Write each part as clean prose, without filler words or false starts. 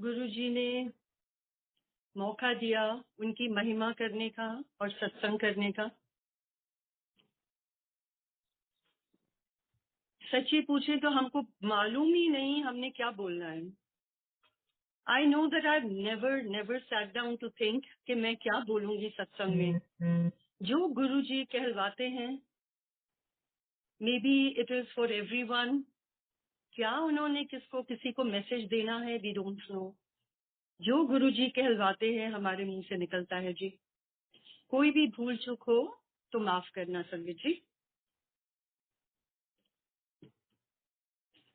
गुरुजी ने मौका दिया उनकी महिमा करने का और सत्संग करने का। सच्ची पूछे तो हमको मालूम ही नहीं हमने क्या बोलना है। I know that I never sat down to think कि मैं क्या बोलूंगी सत्संग में। जो गुरुजी कहलवाते हैं, may be it is for everyone. क्या उन्होंने किसी को मैसेज देना है, वी डोंट नो। जो गुरुजी कहलवाते हैं हमारे मुंह से निकलता है जी। कोई भी भूल चूक हो तो माफ करना संगत जी।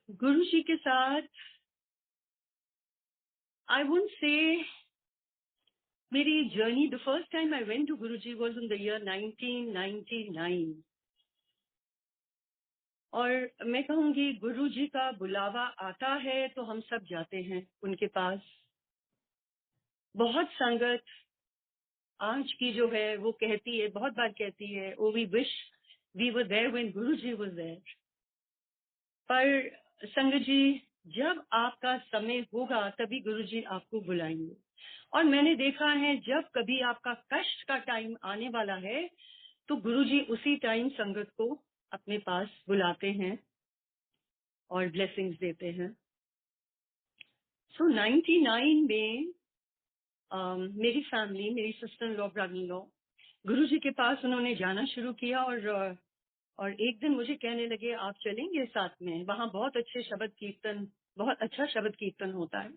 गुरुजी के साथ आई वुडंट से मेरी journey, the first time I went to Guruji was in the year 1999। और मैं कहूंगी गुरुजी का बुलावा आता है तो हम सब जाते हैं उनके पास। बहुत संगत आज की जो है वो कहती है, बहुत बार कहती है, oh we wish we were there when Guruji was there. पर संगत जी, जब आपका समय होगा तभी गुरुजी आपको बुलाएंगे। और मैंने देखा है जब कभी आपका कष्ट का टाइम आने वाला है तो गुरुजी उसी टाइम संगत को अपने पास बुलाते हैं और ब्लेसिंग्स देते हैं। सो 99 में मेरी फैमिली, मेरी सिस्टर लॉ, ब्रदर लॉ गुरुजी के पास उन्होंने जाना शुरू किया। और एक दिन मुझे कहने लगे आप चलेंगे साथ में, वहां बहुत अच्छे शब्द कीर्तन, बहुत अच्छा शब्द कीर्तन होता है।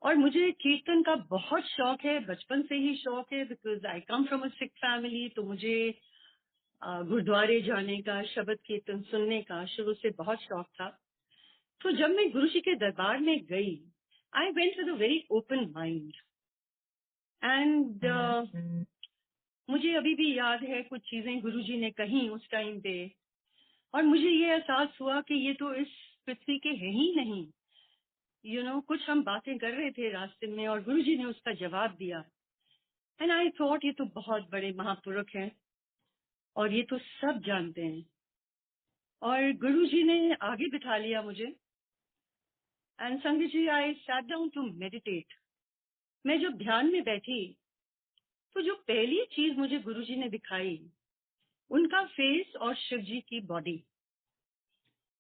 और मुझे कीर्तन का बहुत शौक है, बचपन से ही शौक है, because I come from a Sikh family. तो मुझे गुरुद्वारे जाने का, शब्द कीर्तन सुनने का शुरू से बहुत शौक था। तो जब मैं गुरुजी के दरबार में गई, I went with a very open mind. And मुझे अभी भी याद है कुछ चीजें गुरुजी ने कही उस टाइम पे। और मुझे ये एहसास हुआ कि ये तो इस पृथ्वी के है ही नहीं। कुछ हम बातें कर रहे थे रास्ते में और गुरुजी ने उसका जवाब दिया। एंड आई थॉट ये तो बहुत बड़े महापुरुष हैं और ये तो सब जानते हैं। और गुरुजी ने आगे बिठा लिया मुझे। एंड संगत ji, I sat down to meditate. मैं जब ध्यान में बैठी तो जो पहली चीज मुझे गुरुजी ने दिखाई, उनका फेस और शिव जी की बॉडी।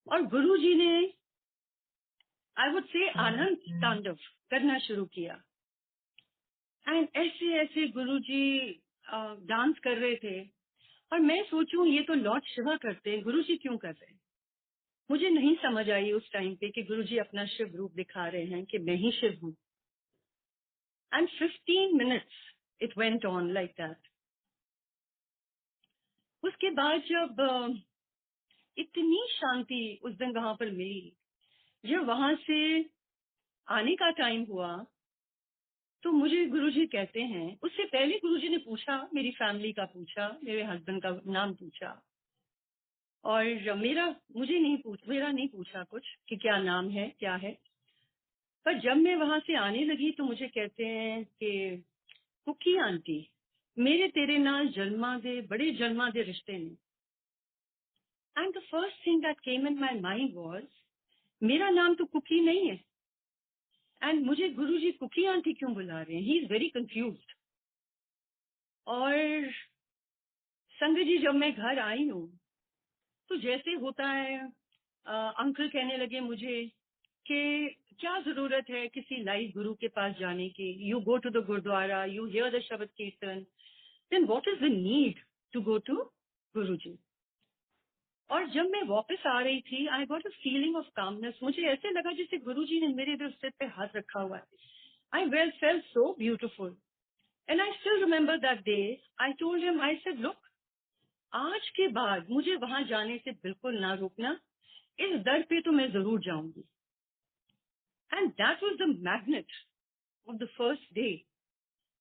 और गुरुजी ने, आई वुड से, आनंद तांडव करना शुरू किया। एंड ऐसे ऐसे गुरुजी डांस कर रहे थे। और मैं सोचूं ये तो लॉर्ड शिवा करते हैं, गुरुजी क्यों कर रहे हैं? मुझे नहीं समझ आई उस टाइम पे कि गुरुजी अपना शिव रूप दिखा रहे हैं कि मैं ही शिव हूं। And 15 minutes it went on like that. उसके बाद जब इतनी शांति उस दिन वहां पर मिली, जब वहां से आने का टाइम हुआ तो मुझे गुरुजी कहते हैं, उससे पहले गुरुजी ने पूछा, मेरी फैमिली का पूछा, मेरे हस्बैंड का नाम पूछा। और मेरा नहीं पूछा कुछ कि क्या नाम है, क्या है। पर जब मैं वहां से आने लगी तो मुझे कहते हैं कि कुकी आंटी, मेरे तेरे नाल जन्मा दे, बड़े जन्मा दे रिश्ते ने। And the first thing that came in my mind was, मेरा नाम तो कुकी नहीं है। एंड मुझे गुरुजी कुकी आंटी क्यों बुला रहे हैं? He is very confused. और संगत जी, जब मैं घर आई हूँ तो जैसे होता है, अंकल कहने लगे मुझे कि क्या जरूरत है किसी लाइव गुरु के पास जाने की, you go to the gurdwara, you hear the shabad kirtan, then what is the need to go to Guruji. और जब मैं वापस आ रही थी, I got a feeling of calmness. मुझे ऐसे लगा जैसे गुरुजी ने मेरे इधर सिर पे हाथ रखा हुआ है। I well felt so beautiful. And I still remember that day. I told him, I said look, आज के बाद मुझे वहां जाने से बिल्कुल ना रोकना, इस दर पे तो मैं जरूर जाऊंगी। And that was the magnet of the first day.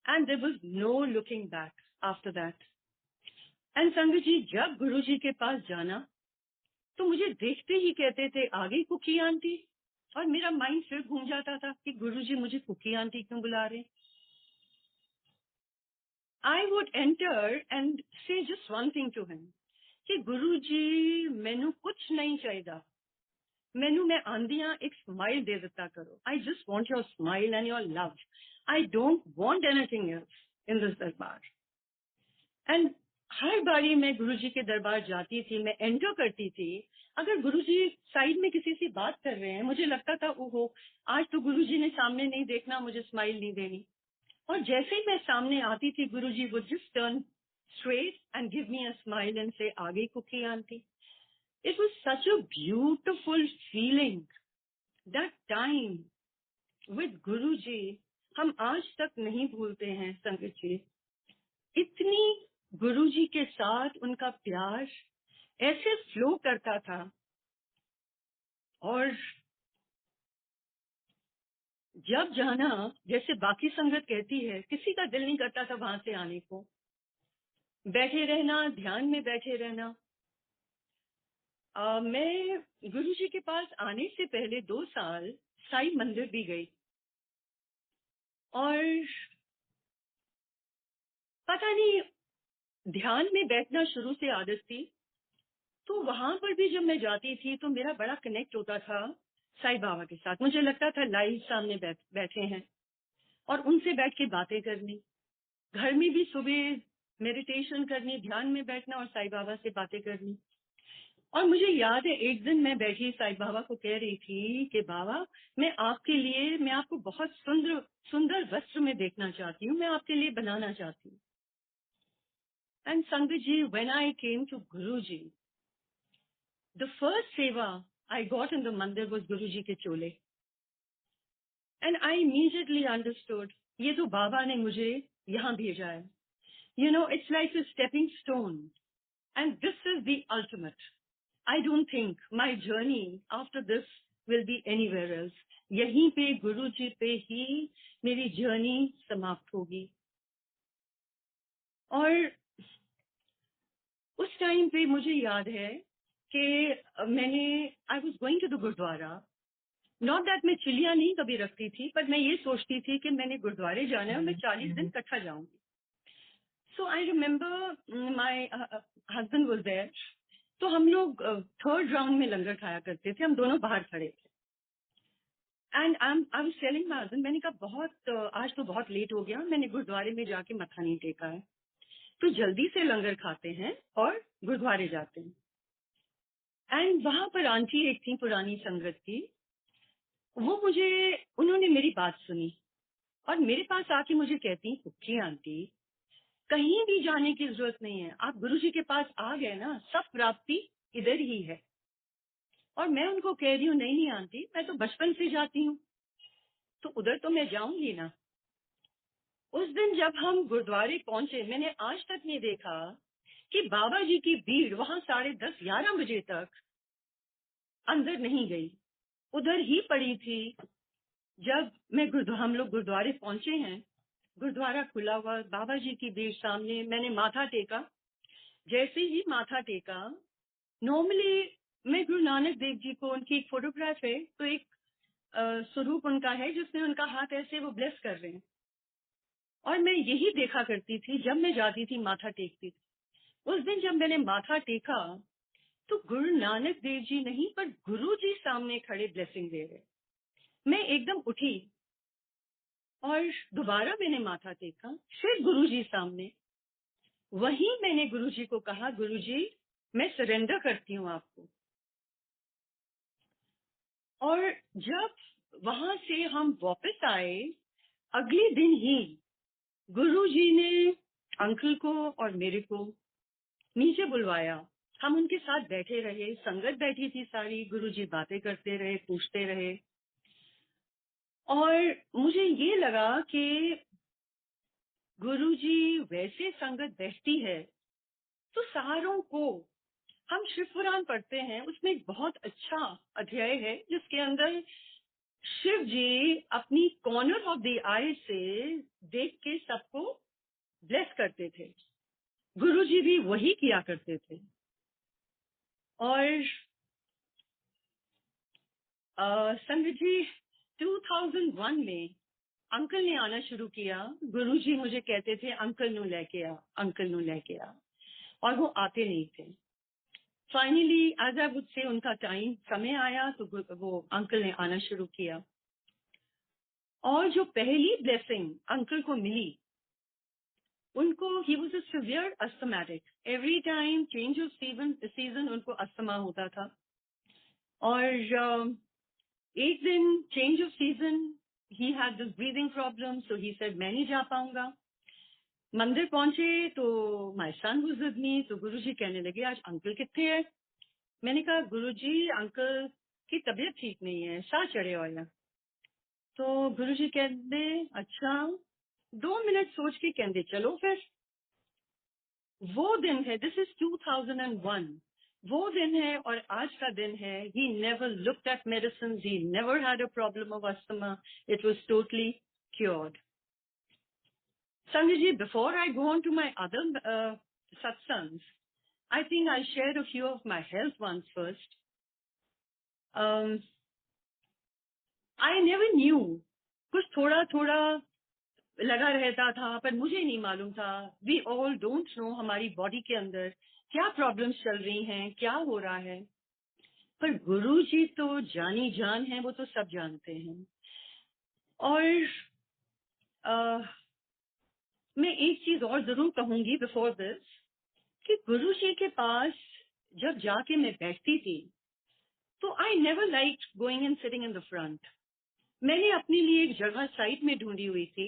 And there was no looking back after that. And संगत जी, जब गुरुजी के पास जाना तो मुझे देखते ही कहते थे, आ गई कुकी आंटी। और मेरा माइंड फिर घूम जाता था कि गुरुजी मुझे कुकी आंटी क्यों बुला रहे। I would enter and say just one thing to him कि गुरुजी, मैनू कुछ नहीं चाहिए, मैनू मैं आंदियां एक स्माइल दे दिता करो. I just want your smile and your love. I don't want anything else in this दरबार. एंड हर बारी मैं गुरुजी के दरबार जाती थी, मैं एंटर करती थी. अगर गुरुजी साइड में किसी से बात कर रहे हैं, मुझे लगता था ओहो, आज तो गुरुजी ने सामने नहीं देखना, मुझे स्माइल नहीं देनी. और जैसे ही मैं सामने आती थी, Guruji would just turn straight and give me a smile and say, "आ गई Cookie aunty." It was such a beautiful feeling. That time with Guruji, हम आज तक नहीं भूलते हैं संगत जी. इतनी गुरुजी के साथ उनका प्यार ऐसे फ्लो करता था. और जब जाना, जैसे बाकी संगत कहती है, किसी का दिल नहीं करता था वहां से आने को. बैठे रहना, ध्यान में बैठे रहना. मैं गुरुजी के पास आने से पहले 2 साल साई मंदिर भी गई. और पता नहीं, ध्यान में बैठना शुरू से आदत थी. तो वहां पर भी जब मैं जाती थी तो मेरा बड़ा कनेक्ट होता था साईं बाबा के साथ. मुझे लगता था लाइव सामने बैठे हैं और उनसे बैठ के बातें करनी. घर में भी सुबह मेडिटेशन करनी, ध्यान में बैठना और साईं बाबा से बातें करनी. और मुझे याद है एक दिन मैं बैठी साईं बाबा को कह रही थी कि बाबा, मैं आपके लिए, मैं आपको बहुत सुंदर सुंदर वस्त्र में देखना चाहती हूँ, मैं आपके लिए बनाना चाहती हूँ. एंड संगत ji, when I came to Guruji, the first seva I got in the mandir was Guruji के चोले. एंड आई इमीडिएटली अंडरस्टूड, ये तो बाबा ने मुझे यहाँ भेजा है. You know, it's like a stepping stone and this is the ultimate. I don't think my journey after this will be anywhere else. यहीं पे गुरु जी पे ही मेरी जर्नी समाप्त होगी. और उस टाइम पे मुझे याद है कि मैंने, I was going to the gurdwara. Not that मैं चिलिया नहीं कभी रखती थी, पर मैं ये सोचती थी कि मैंने गुरुद्वारे जाना है और मैं 40 दिन इकट्ठा जाऊंगी. So I remember my husband was there. तो हम लोग थर्ड राउंड में लंगर खाया करते थे, हम दोनों बाहर खड़े थे. And I was telling my husband, मैंने कहा बहुत आज तो बहुत लेट हो गया, मैंने गुरुद्वारे में जाके मत्था नहीं टेका है, तो जल्दी से लंगर खाते हैं और गुरुद्वारे जाते हैं. एंड वहां पर आंटी एक थी पुरानी संगत की, वो मुझे, उन्होंने मेरी बात सुनी और मेरे पास आके मुझे कहती, "कुकी आंटी, कहीं भी जाने की जरूरत नहीं है, आप गुरुजी के पास आ गए ना, सब प्राप्ति इधर ही है." और मैं उनको कह रही हूँ, "नहीं नहीं आंटी, मैं तो बचपन से जाती हूँ, तो उधर तो मैं जाऊंगी ना." उस दिन जब हम गुरुद्वारे पहुंचे, मैंने आज तक नहीं देखा कि बाबा जी की भीड़ वहां 10:30-11 बजे तक अंदर नहीं गई, उधर ही पड़ी थी. जब मैं हम लोग गुरुद्वारे पहुंचे हैं, गुरुद्वारा खुला हुआ, बाबा जी की भीड़ सामने, मैंने माथा टेका. जैसे ही माथा टेका, नॉर्मली मैं गुरु नानक देव जी को, उनकी एक फोटोग्राफ है, तो एक स्वरूप उनका है जिसमें उनका हाथ ऐसे वो ब्लेस कर रहे हैं. और मैं यही देखा करती थी जब मैं जाती थी, माथा टेकती थी. उस दिन जब मैंने माथा टेका, तो गुरु नानक देव जी नहीं, पर गुरु जी सामने खड़े ब्लेसिंग दे रहे. मैं एकदम उठी और दोबारा मैंने माथा टेका, फिर गुरु जी सामने. वहीं मैंने गुरु जी को कहा, "गुरु जी, मैं सरेंडर करती हूँ आपको." और जब वहां से हम वापस आए, अगले दिन ही गुरु जी ने अंकल को और मेरे को नीचे बुलवाया. हम उनके साथ बैठे रहे, संगत बैठी थी सारी, गुरुजी बातें करते रहे, पूछते रहे. और मुझे ये लगा कि गुरुजी वैसे संगत बैठती है तो सारों को, हम शिव पुराण पढ़ते हैं, उसमें एक बहुत अच्छा अध्याय है जिसके अंदर शिव जी अपनी कॉर्नर ऑफ द आई से देख के सबको ब्लेस करते थे. गुरुजी भी वही किया करते थे. और संगत जी, 2001 में अंकल ने आना शुरू किया. गुरुजी मुझे कहते थे, "अंकल नू लेके आ, अंकल नू लेके आ." और वो आते नहीं थे. फाइनली एज आई वुड से उनका समय आया तो वो अंकल ने आना शुरू किया। और जो पहली ब्लेसिंग अंकल को मिली, उनको he was a severe asthmatic, every time change off season उनको अस्थमा होता था। और एक दिन change off season he had this breathing problem, so he said मैं नहीं जा पाऊंगा। मंदिर पहुंचे तो my son was with me, तो गुरुजी कहने लगे आज अंकल कितने हैं। मैंने कहा गुरुजी अंकल की तबीयत ठीक नहीं है, साह चढ़े हुए हैं। तो गुरुजी कहते अच्छा, 2 मिनट सोच के कहते चलो फिर। वो दिन है, दिस इज 2001, वो दिन है और आज का दिन है। He never looked at medicine, he never had a problem of asthma, it was totally cured. Sanjay ji, before I go on to my other satsangs, I think I'll share a few of my health ones first. I never knew, कुछ थोड़ा थोड़ा लगा रहता था पर मुझे नहीं मालूम था। वी ऑल डोंट नो हमारी बॉडी के अंदर क्या प्रॉब्लम्स चल रही हैं, क्या हो रहा है। पर गुरु जी तो जानी जान है, वो तो सब जानते हैं। और मैं एक चीज और जरूर कहूंगी बिफोर दिस, कि गुरु जी के पास जब जाके मैं बैठती थी तो I never like going and sitting in the front. मैंने अपने लिए एक जगह साइड में ढूंढी हुई थी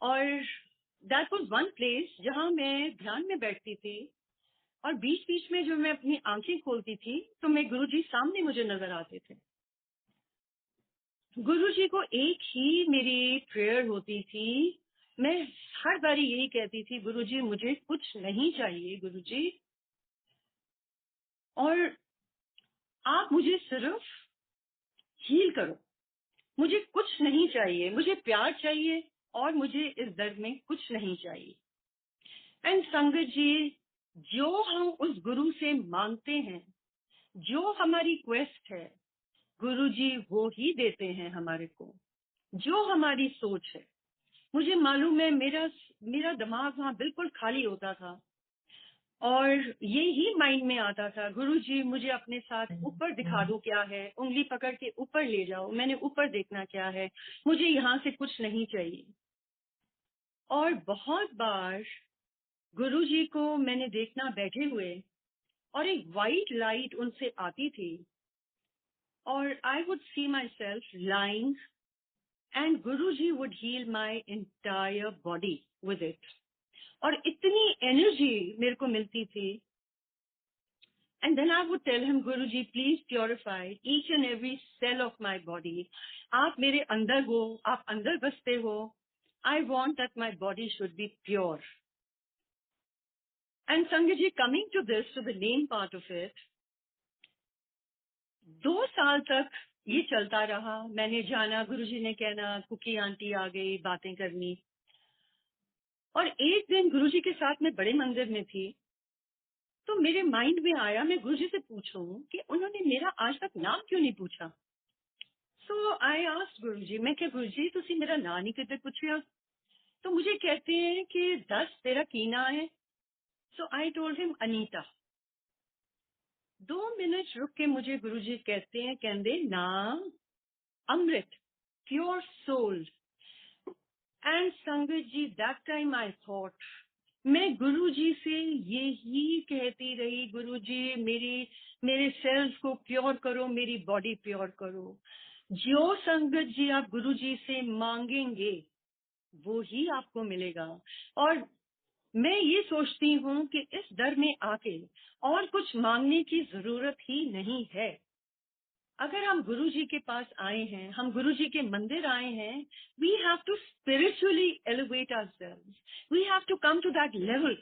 और दैट वाज वन प्लेस जहां मैं ध्यान में बैठती थी। और बीच बीच में जब मैं अपनी आंखें खोलती थी तो मैं गुरुजी सामने मुझे नजर आते थे। गुरुजी को एक ही मेरी प्रेयर होती थी, मैं हर बारी यही कहती थी गुरुजी मुझे कुछ नहीं चाहिए गुरुजी, और आप मुझे सिर्फ हील करो, मुझे कुछ नहीं चाहिए, मुझे प्यार चाहिए और मुझे इस दर्द में कुछ नहीं चाहिए। एंड संगत जी, जो हम उस गुरु से मांगते हैं, जो हमारी क्वेस्ट है, गुरु जी वो ही देते हैं हमारे को। जो हमारी सोच है, मुझे मालूम है मेरा मेरा दिमाग वहां बिल्कुल खाली होता था और ये ही माइंड में आता था गुरु जी मुझे अपने साथ ऊपर दिखा दो क्या है, उंगली पकड़ के ऊपर ले जाओ, मैंने ऊपर देखना क्या है, मुझे यहाँ से कुछ नहीं चाहिए। और बहुत बार गुरु जी को मैंने देखना बैठे हुए और एक वाइट लाइट उनसे आती थी और I would see myself lying and guru ji would heal my entire body with it. और इतनी एनर्जी मेरे को मिलती थी। And then I would tell him guru ji please purify each and every cell of my body. आप मेरे अंदर हो, आप अंदर बसते हो। I want that my body should be pure. And संगत ji, coming to this, to the main part of it, 2 साल तक ये चलता रहा। मैंने जाना, गुरुजी ने कहना कुकी आंटी आ गई बातें करनी। और एक दिन गुरुजी के साथ मैं बड़े मंदिर में थी तो मेरे माइंड में आया मैं गुरुजी से पूछूं कि उन्होंने मेरा आज तक नाम क्यों नहीं पूछा। सो आई आस्क्ड गुरुजी, मैं क्या गुरुजी तुसी मेरा नाम नहीं कदे पूछया। तो मुझे कहते हैं कि 10 तेरा की ना है। So I told him Anita. 2 minute रुक के मुझे गुरुजी कहते हैं कहते नाम अमृत, प्योर सोल। एंड संगत जी, दैट टाइम आई थॉट, मैं गुरु जी से ये ही कहती रही गुरु जी मेरे सेल्स को प्योर करो, मेरी बॉडी प्योर करो। जो संगत जी आप गुरु जी से मांगेंगे वो ही आपको मिलेगा। और मैं ये सोचती हूँ कि इस दर में आके और कुछ मांगने की जरूरत ही नहीं है। अगर हम गुरु जी के पास आए हैं, हम गुरु जी के मंदिर आए हैं, we have to spiritually elevate ourselves, we have to come to that level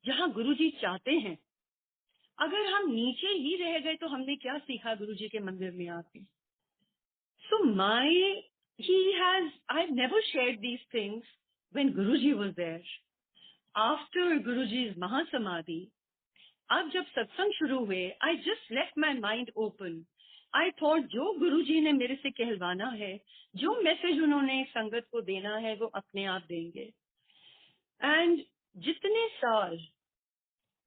जहां गुरु जी चाहते हैं। अगर हम नीचे ही रह गए तो हमने क्या सीखा गुरु जी के मंदिर में आके। So I never shared these things when guru ji was there. After गुरु जी महासमाधि, अब जब सत्संग शुरू हुए, I just left my mind open. I thought जो गुरुजी ने मेरे से कहलवाना है, जो मैसेज उन्होंने संगत को देना है, वो अपने आप देंगे। एंड जितने साल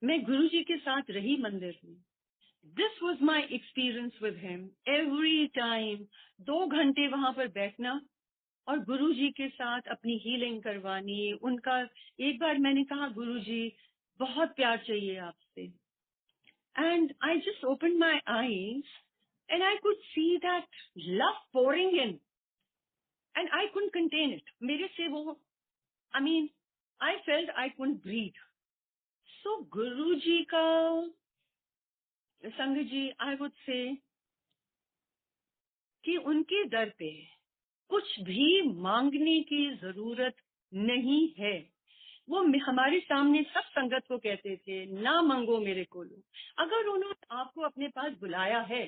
मैं गुरुजी के साथ रही मंदिर में, this was my experience with him every time. 2 घंटे वहां पर बैठना और गुरुजी के साथ अपनी हीलिंग करवानी। उनका एक बार मैंने कहा, गुरुजी बहुत प्यार चाहिए आपसे, and I just open my eyes and I could see that love pouring in and I couldn't contain it. मेरे से वो, I mean, I felt I couldn't breathe. So Guruji का, संगत जी, आई वुड से कि उनके दर पे कुछ भी मांगने की जरूरत नहीं है। वो हमारे सामने सब संगत को कहते थे, ना मांगो मेरे को लो। अगर उन्होंने आपको अपने पास बुलाया है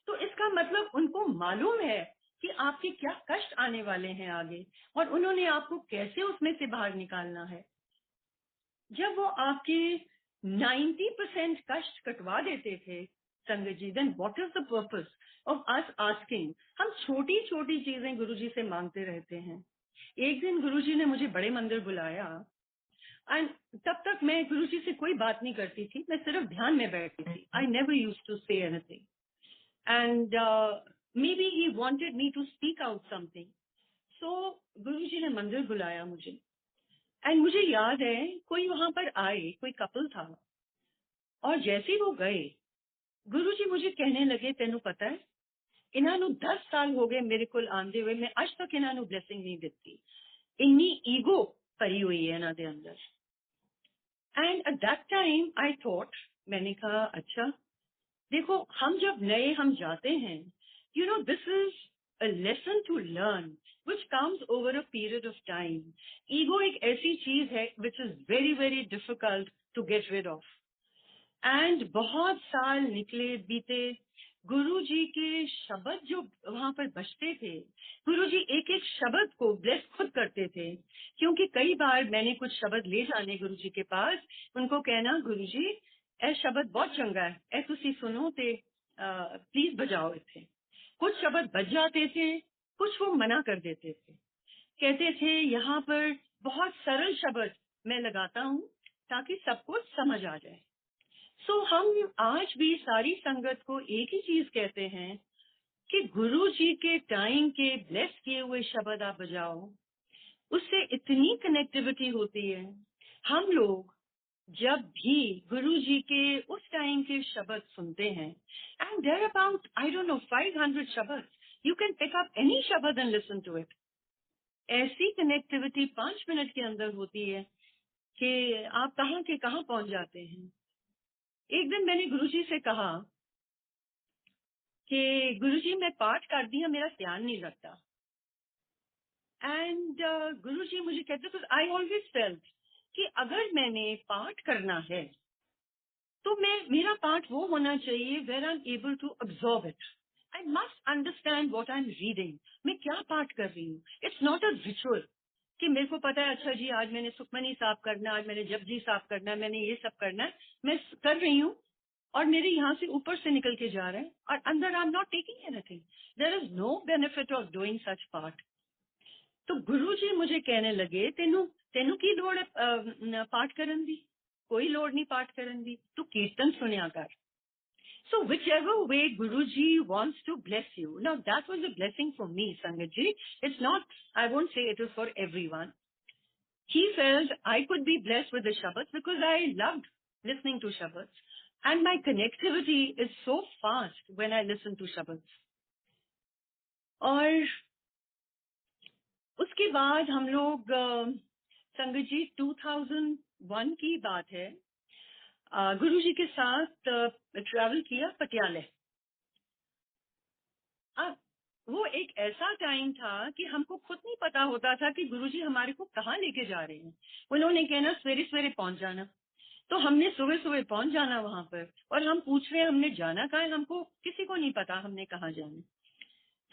तो इसका मतलब उनको मालूम है कि आपके क्या कष्ट आने वाले हैं आगे, और उन्होंने आपको कैसे उसमें से बाहर निकालना है। जब वो आपके 90% कष्ट कटवा देते थे sangat ji, then what is the purpose of us asking? हम छोटी छोटी चीजें गुरुजी से मांगते रहते हैं। एक दिन गुरुजी ने मुझे बड़े मंदिर बुलाया, एंड तब तक मैं गुरुजी से कोई बात नहीं करती थी, मैं सिर्फ ध्यान में बैठती थी। I never used to say anything, and maybe he wanted me to speak out something. So Guruji ने मंदिर बुलाया मुझे, एंड मुझे याद है कोई वहां पर आए, कोई कपल था, और जैसे ही वो गए, गुरुजी मुझे कहने लगे, तेनू पता है इन्हों 10 साल हो गए मेरे को आंदे हुए, मैं अज तक इन्हों ब्लेसिंग नहीं दी। इन्नी ईगो भरी हुई है इन्हों के अंदर। And eight that time I thought, मैंने कहा अच्छा, देखो हम जब नए हम जाते हैं, you know this is a lesson to learn which comes over a period of time. Ego एक ऐसी चीज है which is very very difficult to get rid of. And बहुत साल निकले बीते, गुरुजी के शब्द जो वहां पर बजते थे, गुरुजी एक एक शब्द को ब्लेस खुद करते थे। क्योंकि कई बार मैंने कुछ शब्द ले जाने गुरुजी के पास, उनको कहना, गुरुजी ए शब्द बहुत चंगा है, ए तुसी सुनो ते प्लीज बजाओ इथे। कुछ शब्द बज जाते थे, कुछ वो मना कर देते थे। कहते थे यहाँ पर बहुत सरल शब्द मैं लगाता हूँ ताकि सबको समझ आ जाए। सो हम आज भी सारी संगत को एक ही चीज कहते हैं कि गुरु जी के टाइम के ब्लेस किए हुए शब्द आप बजाओ, उससे इतनी कनेक्टिविटी होती है। हम लोग जब भी गुरु जी के उस टाइम के शब्द सुनते हैं, and there about I don't know 500 शब्द, you can pick up any शब्द एंड लिसन टू इट। ऐसी कनेक्टिविटी 5 मिनट के अंदर होती है कि आप कहाँ के कहाँ पहुंच जाते हैं। एक दिन मैंने गुरुजी से कहा कि गुरुजी मैं पाठ कर दिया, मेरा ध्यान नहीं लगता। एंड गुरुजी मुझे कहते, तो आई ऑलवेज फेल्ट कि अगर मैंने पाठ करना है तो मेरा पाठ वो होना चाहिए where I am able to absorb it. I must understand what I am reading. मैं क्या पाठ कर रही हूँ। इट्स नॉट अ रिचुअल कि मेरे को पता है, अच्छा जी आज मैंने सुखमनी साफ करना, आज मैंने जपजी साफ करना है, मैंने ये सब करना है, मैं कर रही हूँ और मेरे यहाँ से ऊपर से निकल के जा रहे हैं और अंदर I am not taking anything. There is no benefit of doing such पाठ। तो गुरुजी मुझे कहने लगे, तेनू तेनू की लोड़ है पाठ करन दी? कोई लोड़ नहीं पाठ करन दी, तू कीर्तन सुनिया कर। So whichever way Guruji wants to bless you. Now that was a blessing for me, Sangatji. It's not, I won't say it was for everyone. He felt I could be blessed with the Shabads because I loved listening to Shabads. And my connectivity is so fast when I listen to Shabads. और उसके बाद हम लोग संगत जी 2001 की बात है, गुरुजी के साथ ट्रैवल किया पटियाले। अब वो एक ऐसा टाइम था कि हमको खुद नहीं पता होता था कि गुरुजी हमारे को कहाँ लेके जा रहे हैं। उन्होंने कहना सवेरे सवेरे पहुंच जाना, तो हमने सुबह सुबह पहुंच जाना वहां पर, और हम पूछ रहे हैं हमने जाना कहाँ है, हमको किसी को नहीं पता हमने कहाँ जाना।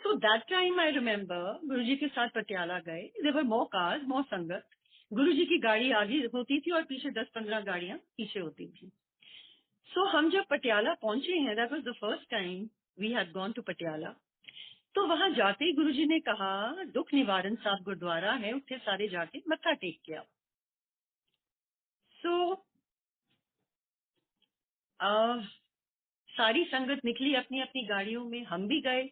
So that time I remember Guruji के साथ पटियाला गए। देयर वर मोर कार्स, मोर संगत। गुरुजी की गाड़ी आगे होती थी और पीछे 10-15 गाड़ियां पीछे होती थी। सो हम जब पटियाला पहुंचे हैं, that was the first time we had gone to Patiala. तो वहां जाते ही गुरुजी ने कहा, दुख निवारण साहब गुरुद्वारा है, उत्थे सारे जाके मत्था टेक के आओ। सो सारी संगत निकली अपनी अपनी गाड़ियों में, हम भी गए।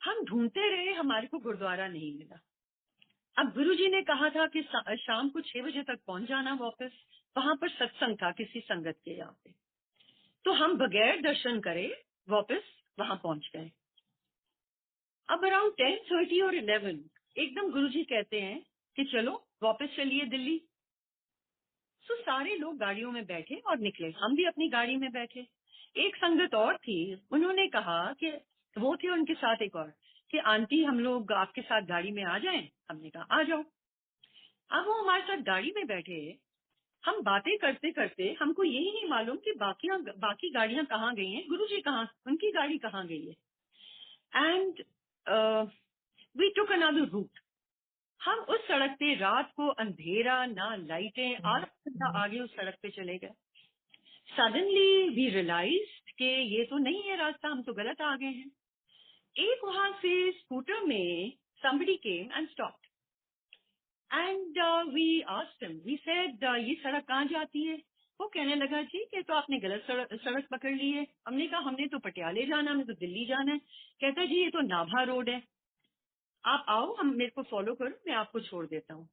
हम ढूंढते रहे, हमारे को गुरुद्वारा नहीं मिला। अब गुरुजी ने कहा था कि शाम को 6 बजे तक पहुंच जाना वापस। वहां पर सत्संग था किसी संगत के यहाँ पे। तो हम बगैर दर्शन करे वापस वहां पहुंच गए। अब अराउंड 10:30 और 11 एकदम गुरुजी कहते हैं कि चलो वापस चलिए दिल्ली। सो सारे लोग गाड़ियों में बैठे और निकले, हम भी अपनी गाड़ी में बैठे। एक संगत और थी, उन्होंने कहा कि वो थे उनके साथ एक और, कि आंटी हम लोग आपके साथ गाड़ी में आ जाएं। हमने कहा आ जाओ। अब वो हमारे साथ गाड़ी में बैठे, हम बातें करते करते हमको यही नहीं मालूम कि बाकी गाड़ियां कहाँ गई हैं, गुरुजी कहाँ, उनकी गाड़ी कहाँ गई है। And we took another route. हम उस सड़क पे, रात को अंधेरा, ना लाइटें, आधा घंटा आगे उस सड़क पे चले गए। सडनली वी रियलाइज कि ये तो नहीं है रास्ता, हम तो गलत आ गए हैं। एक वहां से स्कूटर में somebody came and stopped and we asked him, we said ये सड़क कहाँ जाती है। वो कहने लगा जी कि तो आपने गलत सड़क पकड़ ली है। हमने कहा हमने तो पटियाले जाना, हमें तो दिल्ली जाना है। कहता जी ये तो नाभा रोड है, आप आओ, हम मेरे को फॉलो करो, मैं आपको छोड़ देता हूँ।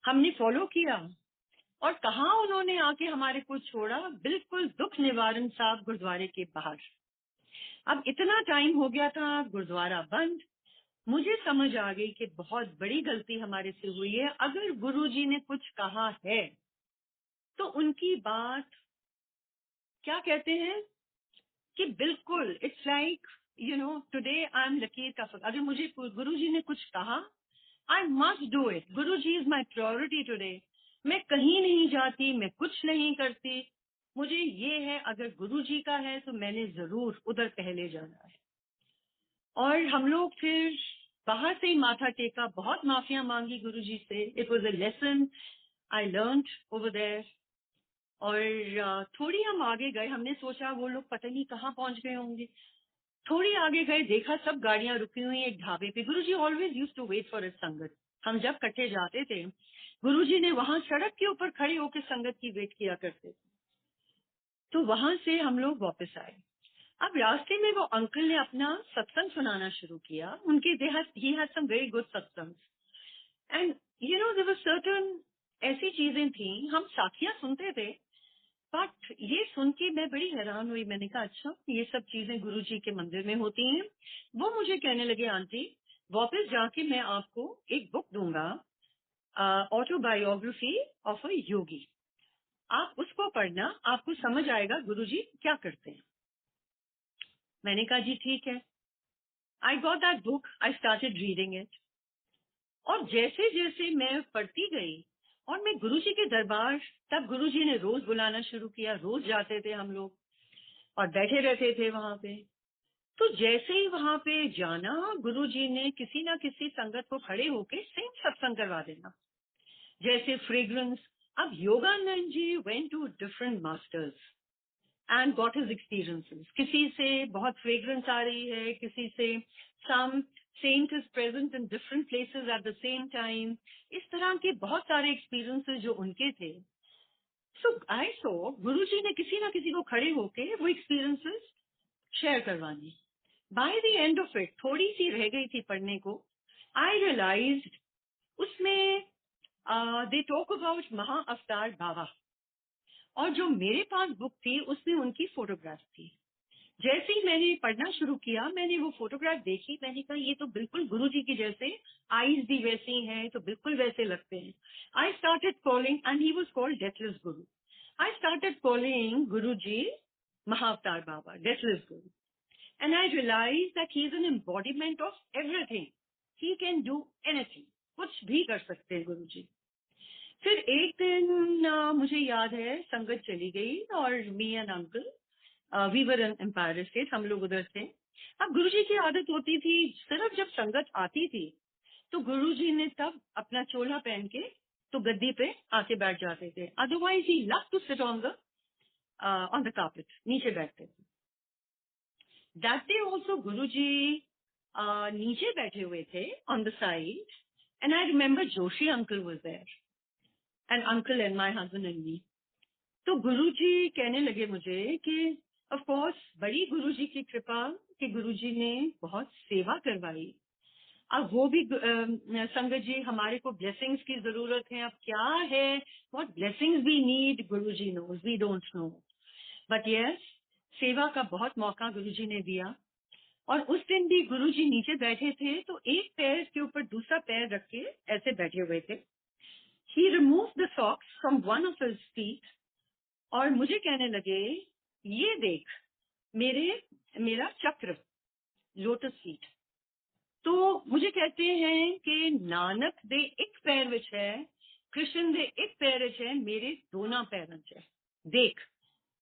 हमने फॉलो किया और कहा उन्होंने आके हमारे को छोड़ा, बिल्कुल दुख निवारण साहब गुरुद्वारे के बाहर। अब इतना टाइम हो गया था, गुरुद्वारा बंद। मुझे समझ आ गई कि बहुत बड़ी गलती हमारे से हुई है। अगर गुरुजी ने कुछ कहा है तो उनकी बात, क्या कहते हैं कि बिल्कुल it's like today I am लकीर का फक। अगर मुझे गुरुजी ने कुछ कहा, I must do it. Guruji is my priority today. मैं कहीं नहीं जाती, मैं कुछ नहीं करती, मुझे ये है अगर गुरुजी का है तो मैंने जरूर उधर पहले जाना है। और हम लोग फिर बाहर से ही माथा टेका, बहुत माफिया मांगी गुरुजी से। It was a lesson I learned over there. और थोड़ी हम आगे गए, हमने सोचा वो लोग पता नहीं कहाँ पहुंच गए होंगे। थोड़ी आगे गए, देखा सब गाड़ियां रुकी हुई एक ढाबे पे। Guruji always used to wait for his sangat. हम जब कट्ठे जाते थे, गुरुजी ने वहां सड़क के ऊपर खड़े होकर संगत की वेट किया करते थे। तो वहां से हम लोग वापस आए। अब रास्ते में वो अंकल ने अपना सत्संग सुनाना शुरू किया। उनके he had some very good सत्संग। एंड there were certain ऐसी चीजें थी, हम साखियां सुनते थे, बट ये सुन के मैं बड़ी हैरान हुई। मैंने कहा अच्छा ये सब चीजें गुरुजी के मंदिर में होती हैं। वो मुझे कहने लगे आंटी वापस जाके मैं आपको एक बुक दूंगा, ऑटोबायोग्राफी ऑफ अ योगी, आप उसको पढ़ना, आपको समझ आएगा गुरुजी क्या करते हैं। मैंने कहा जी ठीक है। I got that book, I started reading it. और जैसे जैसे मैं पढ़ती गई और मैं गुरुजी के दरबार, तब गुरुजी ने रोज बुलाना शुरू किया, रोज जाते थे हम लोग और बैठे रहते थे वहां पे। तो जैसे ही वहां पे जाना, गुरुजी ने किसी ना किसी संगत को खड़े होके सेम सत्संग करवा देना, जैसे फ्रेग्रेंस। अब Yogananda ji went to different masters and got his experiences. किसी से बहुत फ्रेग्रेंस आ रही है, किसी से some scent is present in different places at the same time. इस तरह के बहुत सारे एक्सपीरियंसेस जो उनके थे। सो आई सो गुरुजी ने किसी ना किसी को खड़े होके वो एक्सपीरियंसेस शेयर करवानी। By the end of it, थोड़ी सी रह गई थी पढ़ने को, आई रियलाइज्ड उसमें दे टॉक अबाउट महा अवतार बाबा। और जो मेरे पास बुक थी उसमें उनकी फोटोग्राफ थी। जैसे ही मैंने पढ़ना शुरू किया, मैंने वो फोटोग्राफ देखी, मैंने कहा ये तो बिल्कुल गुरुजी की जैसे, आईज भी वैसी हैं, तो बिल्कुल वैसे लगते हैं। I started calling, and he was called deathless guru. I started calling Guruji Mahavatar Baba, deathless guru. And I realise that he is an embodiment of everything, he can do anything, कुछ भी कर सकते हैं गुरुजी। फिर एक दिन मुझे याद है संगत चली गई और me and uncle, we were in Empire State, हम लोग उधर थे। अब गुरुजी की आदत होती थी, सिर्फ जब संगत आती थी तो गुरुजी ने तब अपना चोला पहन के तो गद्दी पे आके बैठ जाते थे। Otherwise he love to sit on the carpet, नीचे बैठते थे। दैट डे ऑल्सो गुरुजी नीचे बैठे हुए थे on the side, and I remember Joshi uncle was there, and uncle and my husband and me. तो गुरुजी कहने लगे मुझे कि ऑफ कोर्स बड़ी गुरुजी की कृपा कि गुरुजी ने बहुत सेवा करवाई। अब वो भी संगत जी, हमारे को ब्लेसिंग्स की जरूरत है। अब क्या है, what blessings we need, Guruji knows, we don't know. But yes, सेवा का बहुत मौका गुरुजी ने दिया। और उस दिन भी गुरुजी नीचे बैठे थे तो एक पैर के ऊपर दूसरा पैर रख के ऐसे बैठे हुए थे। He remove the socks from one of his feet और मुझे कहने लगे, ये देख मेरा चक्र, लोटस फीट। तो मुझे कहते हैं कि नानक दे एक पैर विच है, कृष्ण दे एक पैर विच है, मेरे दोनों पैरों च है, देख।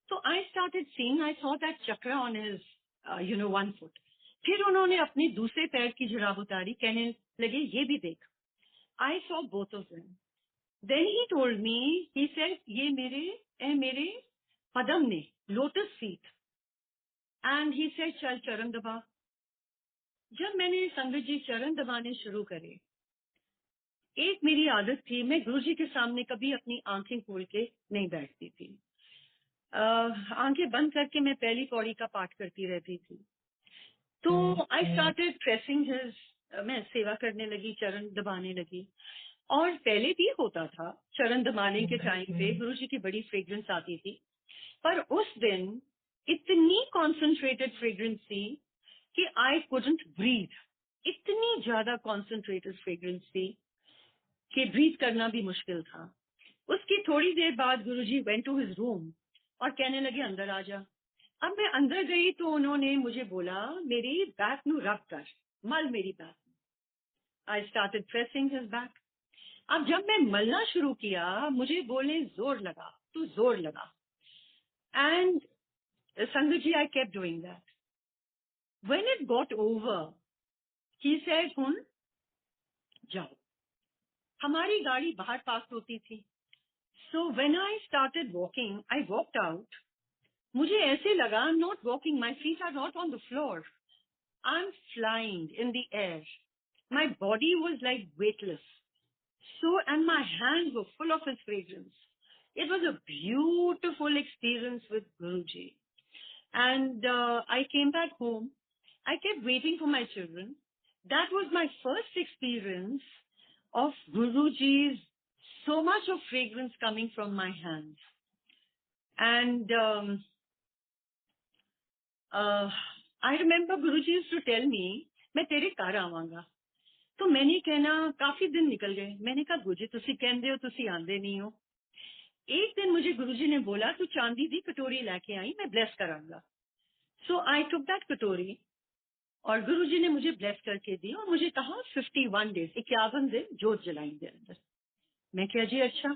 तो I started seeing, I saw that चक्र ऑन हिज वन फुट। फिर उन्होंने अपने दूसरे पैर की जुराब उतारी, कहने लगे ये भी देख। I saw both of them. Then he told me, he said ये मेरे पदम ने, lotus feet. And he said चल चरण दबा। जब मैंने संगत जी चरण दबाने शुरू करे, एक मेरी आदत थी, मैं गुरुजी के सामने कभी अपनी आंखें खोल के नहीं बैठती थी। आंखें बंद करके मैं पहली पौड़ी का पाठ करती रहती थी। तो आई स्टार्टेड प्रेसिंग हिज, मैं सेवा करने लगी, चरण दबाने लगी। और पहले भी होता था, चरण दबाने के टाइम पे गुरुजी की बड़ी फ्रेग्रेंस आती थी। पर उस दिन इतनी कॉन्सेंट्रेटेड फ्रेग्रेंस थी कि आई कुडंट ब्रीथ। इतनी ज्यादा कॉन्सेंट्रेटेड फ्रेग्रेंस थी कि ब्रीथ करना भी मुश्किल था। उसकी थोड़ी देर बाद गुरुजी वेंट टू हिज रूम और कहने लगे अंदर आ जा। अब मैं अंदर गई तो उन्होंने मुझे बोला, मेरी बैक नु रब कर, मल मेरी back. I started pressing his back. अब जब मैं मलना शुरू किया, मुझे बोले जोर लगा, तू जोर लगा। एंड संगत ji, I kept doing that. When it got over, he said हुन जाओ। हमारी गाड़ी बाहर पास होती थी। So when I started walking, I walked out. मुझे ऐसे लगा, I am not walking, my feet are not on the floor, I am flying in the air. My body was like weightless. So, and my hands were full of his fragrance. It was a beautiful experience with Guruji. And I came back home. I kept waiting for my children. That was my first experience of Guruji's so much of fragrance coming from my hands. And I remember Guruji used to tell me, मैं तेरे घर आवांगा। तो मैंने कहना, काफी दिन निकल गए। मैंने कहा गुरुजी तुसी कहंदे हो, तुसी आंदे नहीं हो। एक दिन मुझे गुरुजी ने बोला, तू चांदी दी कटोरी लेके आई, मैं bless करांगा। So I took that कटोरी और गुरुजी ने मुझे ब्लेस करके दी और मुझे कहा 51 डेज, 51 दिन जोत जलाएंगे अंदर। मैं क्या जी, अच्छा।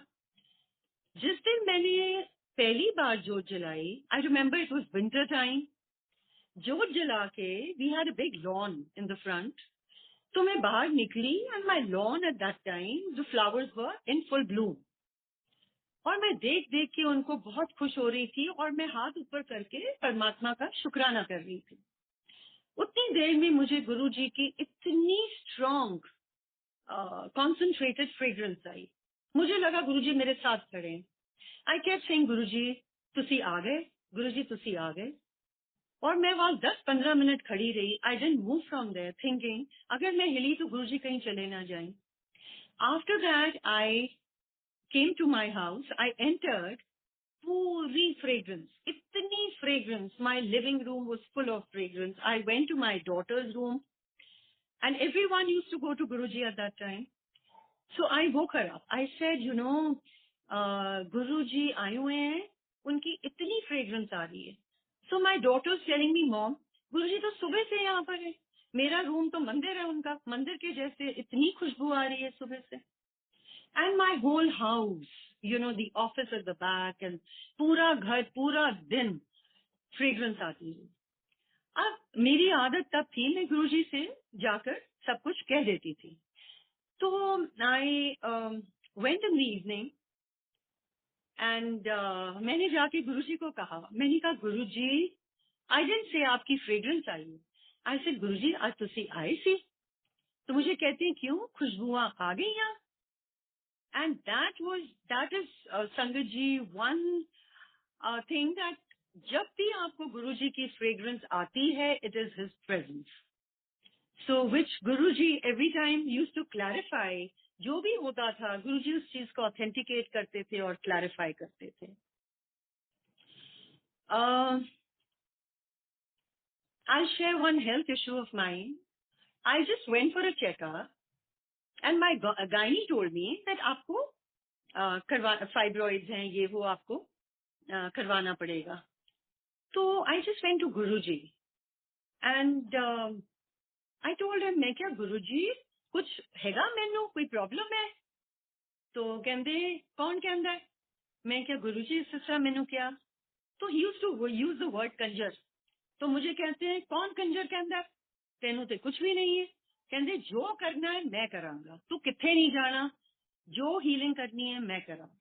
जिस दिन मैंने पहली बार जोत जलाई, I remember it was winter time. जोत जला के we had a big lawn in the front. तो मैं बाहर निकली and my lawn at that time the flowers were in full bloom. और मैं देख देख के उनको बहुत खुश हो रही थी और मैं हाथ ऊपर करके परमात्मा का शुक्राना कर रही थी। उतनी देर में मुझे गुरुजी की इतनी स्ट्रॉन्ग कॉन्सेंट्रेटेड फ्रेग्रेंस आई। मुझे लगा गुरुजी मेरे साथ खड़े हैं। आई केप्ट सेइंग, गुरुजी तुसी आ गए, गुरुजी तुसी आ गए। और मैं वहां 10-15 मिनट खड़ी रही। I didn't move from there, thinking अगर मैं हिली तो गुरुजी कहीं चले ना जाएं। After that, I came to my house. I entered. Puri fragrance. Itni fragrance. My living room was full of fragrance. I went to my daughter's room. And everyone used to go to Guruji at that time. So I woke her up. I said, Guruji आए हुए हैं, उनकी इतनी fragrance आ रही है। So my daughter's telling me, Mom, गुरुजी तो सुबह से यहाँ पर है। मेरा रूम तो मंदिर है उनका, मंदिर के जैसे इतनी खुशबू आ रही है सुबह से। And my whole house, the office at the back and पूरा घर, पूरा दिन fragrance आती है। अब मेरी आदत तब थी, मैं गुरुजी से जाकर सब कुछ कह देती थी। तो I went in the evening and मैंने जाके गुरुजी को कहा, मैंने कहा गुरुजी, I didn't say आपकी fragrance आई है। I said गुरुजी आज तुसी आए सी। तो मुझे कहते हैं क्यों, खुशबुआं आ गई यहाँ। And that is Sangat ji, one thing that जब भी आपको गुरुजी की फ्रेग्रेंस आती है, it is his presence. So which Guruji every time used to clarify, जो भी होता था गुरुजी उस चीज को ऑथेंटिकेट करते थे और क्लैरिफाई करते थे. I'll share one health issue of mine. I just went for a checkup and my gynae told me that आपको फाइब्रॉइड्स हैं, ये वो आपको करवाना पड़ेगा. तो I just went to Guruji and I told him, मैं क्या गुरुजी कुछ हैगा मैनू कोई प्रॉब्लम है? तो कहते कौन कहता है? मैं क्या गुरुजी इस तरह मैनू क्या? तो he used to use the word Kanjar. तो मुझे कहते हैं कौन कंजर कहता है? तेनू तो कुछ भी नहीं है. कहते जो करना है मैं करांगा, तू किथे नहीं जाना, जो हीलिंग करनी है मैं करांगा.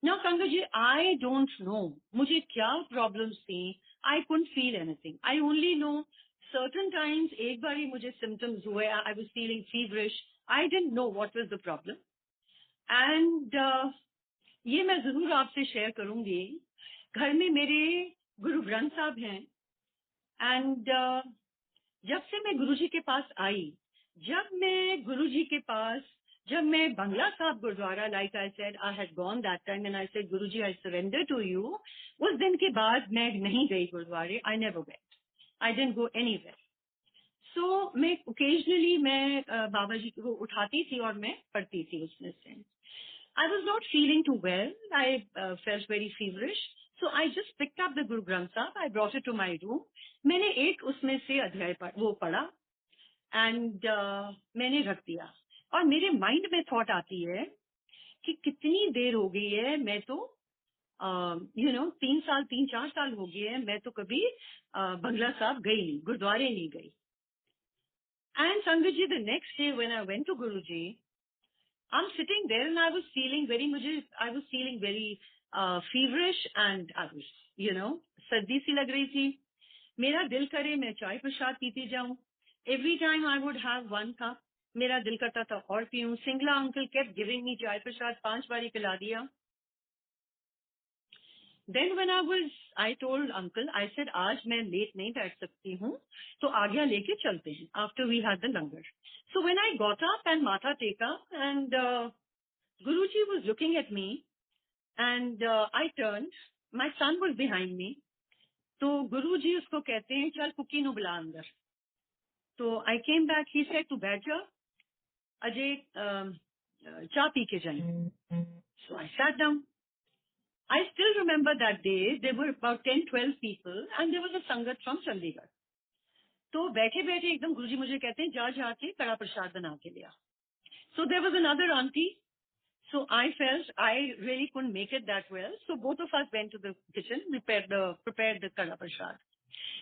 Now Kangaji, I don't know मुझे क्या प्रॉब्लम्स थी. I couldn't feel anything. I only know certain times एक बार ही मुझे symptoms हुए. I was feeling feverish. I didn't know what was the problem. And ये मैं जरूर आपसे शेयर करूंगी. घर में मेरे गुरु ग्रंथ साहब हैं. एंड जब से मैं गुरुजी के पास आई, जब मैं Bangla Sahib Gurdwara, like I said, I had gone that time and I said Guruji I surrender to you. उस दिन के बाद मैं नहीं गई गुरुद्वारे. I never went. I didn't go anywhere. So मैं ओकेजनली मैं बाबा जी को उठाती थी और मैं पढ़ती थी उसमें से. I was not feeling too well. I felt very feverish. So I just picked up the Guru Granth Sahib. I brought it to my room. मैंने एक उसमें से अध्याय वो पढ़ा एंड मैंने रख दिया. और मेरे माइंड में थॉट आती है कि कितनी देर हो गई है, मैं तो 3-4 साल हो गए हैं, मैं तो कभी बंगला साहब गई नहीं, गुरुद्वारे नहीं गई. एंड संगत ji, the next day when I went to Guruji, I'm sitting there and I was feeling very feverish and I was, सर्दी सी लग रही थी. मेरा दिल करे मैं चाय प्रसाद पीती जाऊं. Every time I would have one cup, मेरा दिल करता था और पीऊं. Singla uncle kept giving me चाय प्रसाद, 5 बारी पिला दिया. Then when I told uncle, I said, आज मैं लेट नहीं बैठ सकती हूँ, तो आज्ञा लेके चलते हैं. After we had the langar. So when I got up and matha teka and Guruji was looking at me and I turned. My son was behind me. तो गुरुजी उसको कहते हैं चल कुकी नु बुला अंदर. तो I came back. He said तू बैठ जा, अजय चाय पी के जाएं. So I sat down. I still remember that day there were about 10-12 people and there was a sangat from Chandigarh. तो बैठे बैठे एकदम गुरुजी मुझे कहते हैं जा जाके कड़ा प्रसाद बना के लिया. So there was another auntie. So I felt I really couldn't make it that well. So both of us went to the kitchen, prepared the kada prasad.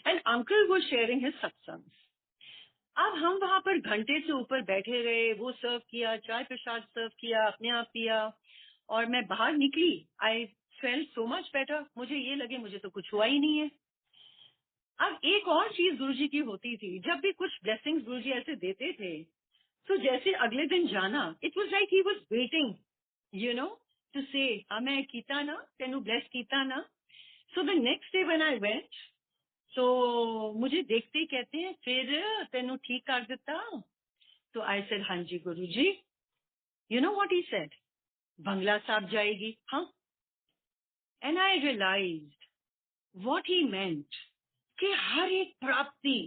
And uncle was sharing his satsangs. अब हम वहां पर घंटे से ऊपर बैठे रहे, वो सर्व किया, चाय प्रसाद सर्व किया, अपने आप पिया और मैं बाहर निकली. I felt so much better. मुझे ये लगे मुझे तो कुछ हुआ ही नहीं है. अब एक और चीज गुरुजी की होती थी, जब भी कुछ ब्लेसिंग्स गुरुजी ऐसे देते थे, तो जैसे अगले दिन जाना, it was like he was waiting to say, मैं कीता ना, तेनू ब्लेस कीता ना. So the next day when I went, तो मुझे देखते ही कहते हैं फिर तेनू ठीक कर देता. तो I said, हाँ जी गुरुजी. You know what he said? बंगला साहब जाएगी. हाँ. And I realized what he meant, कि हर एक प्राप्ति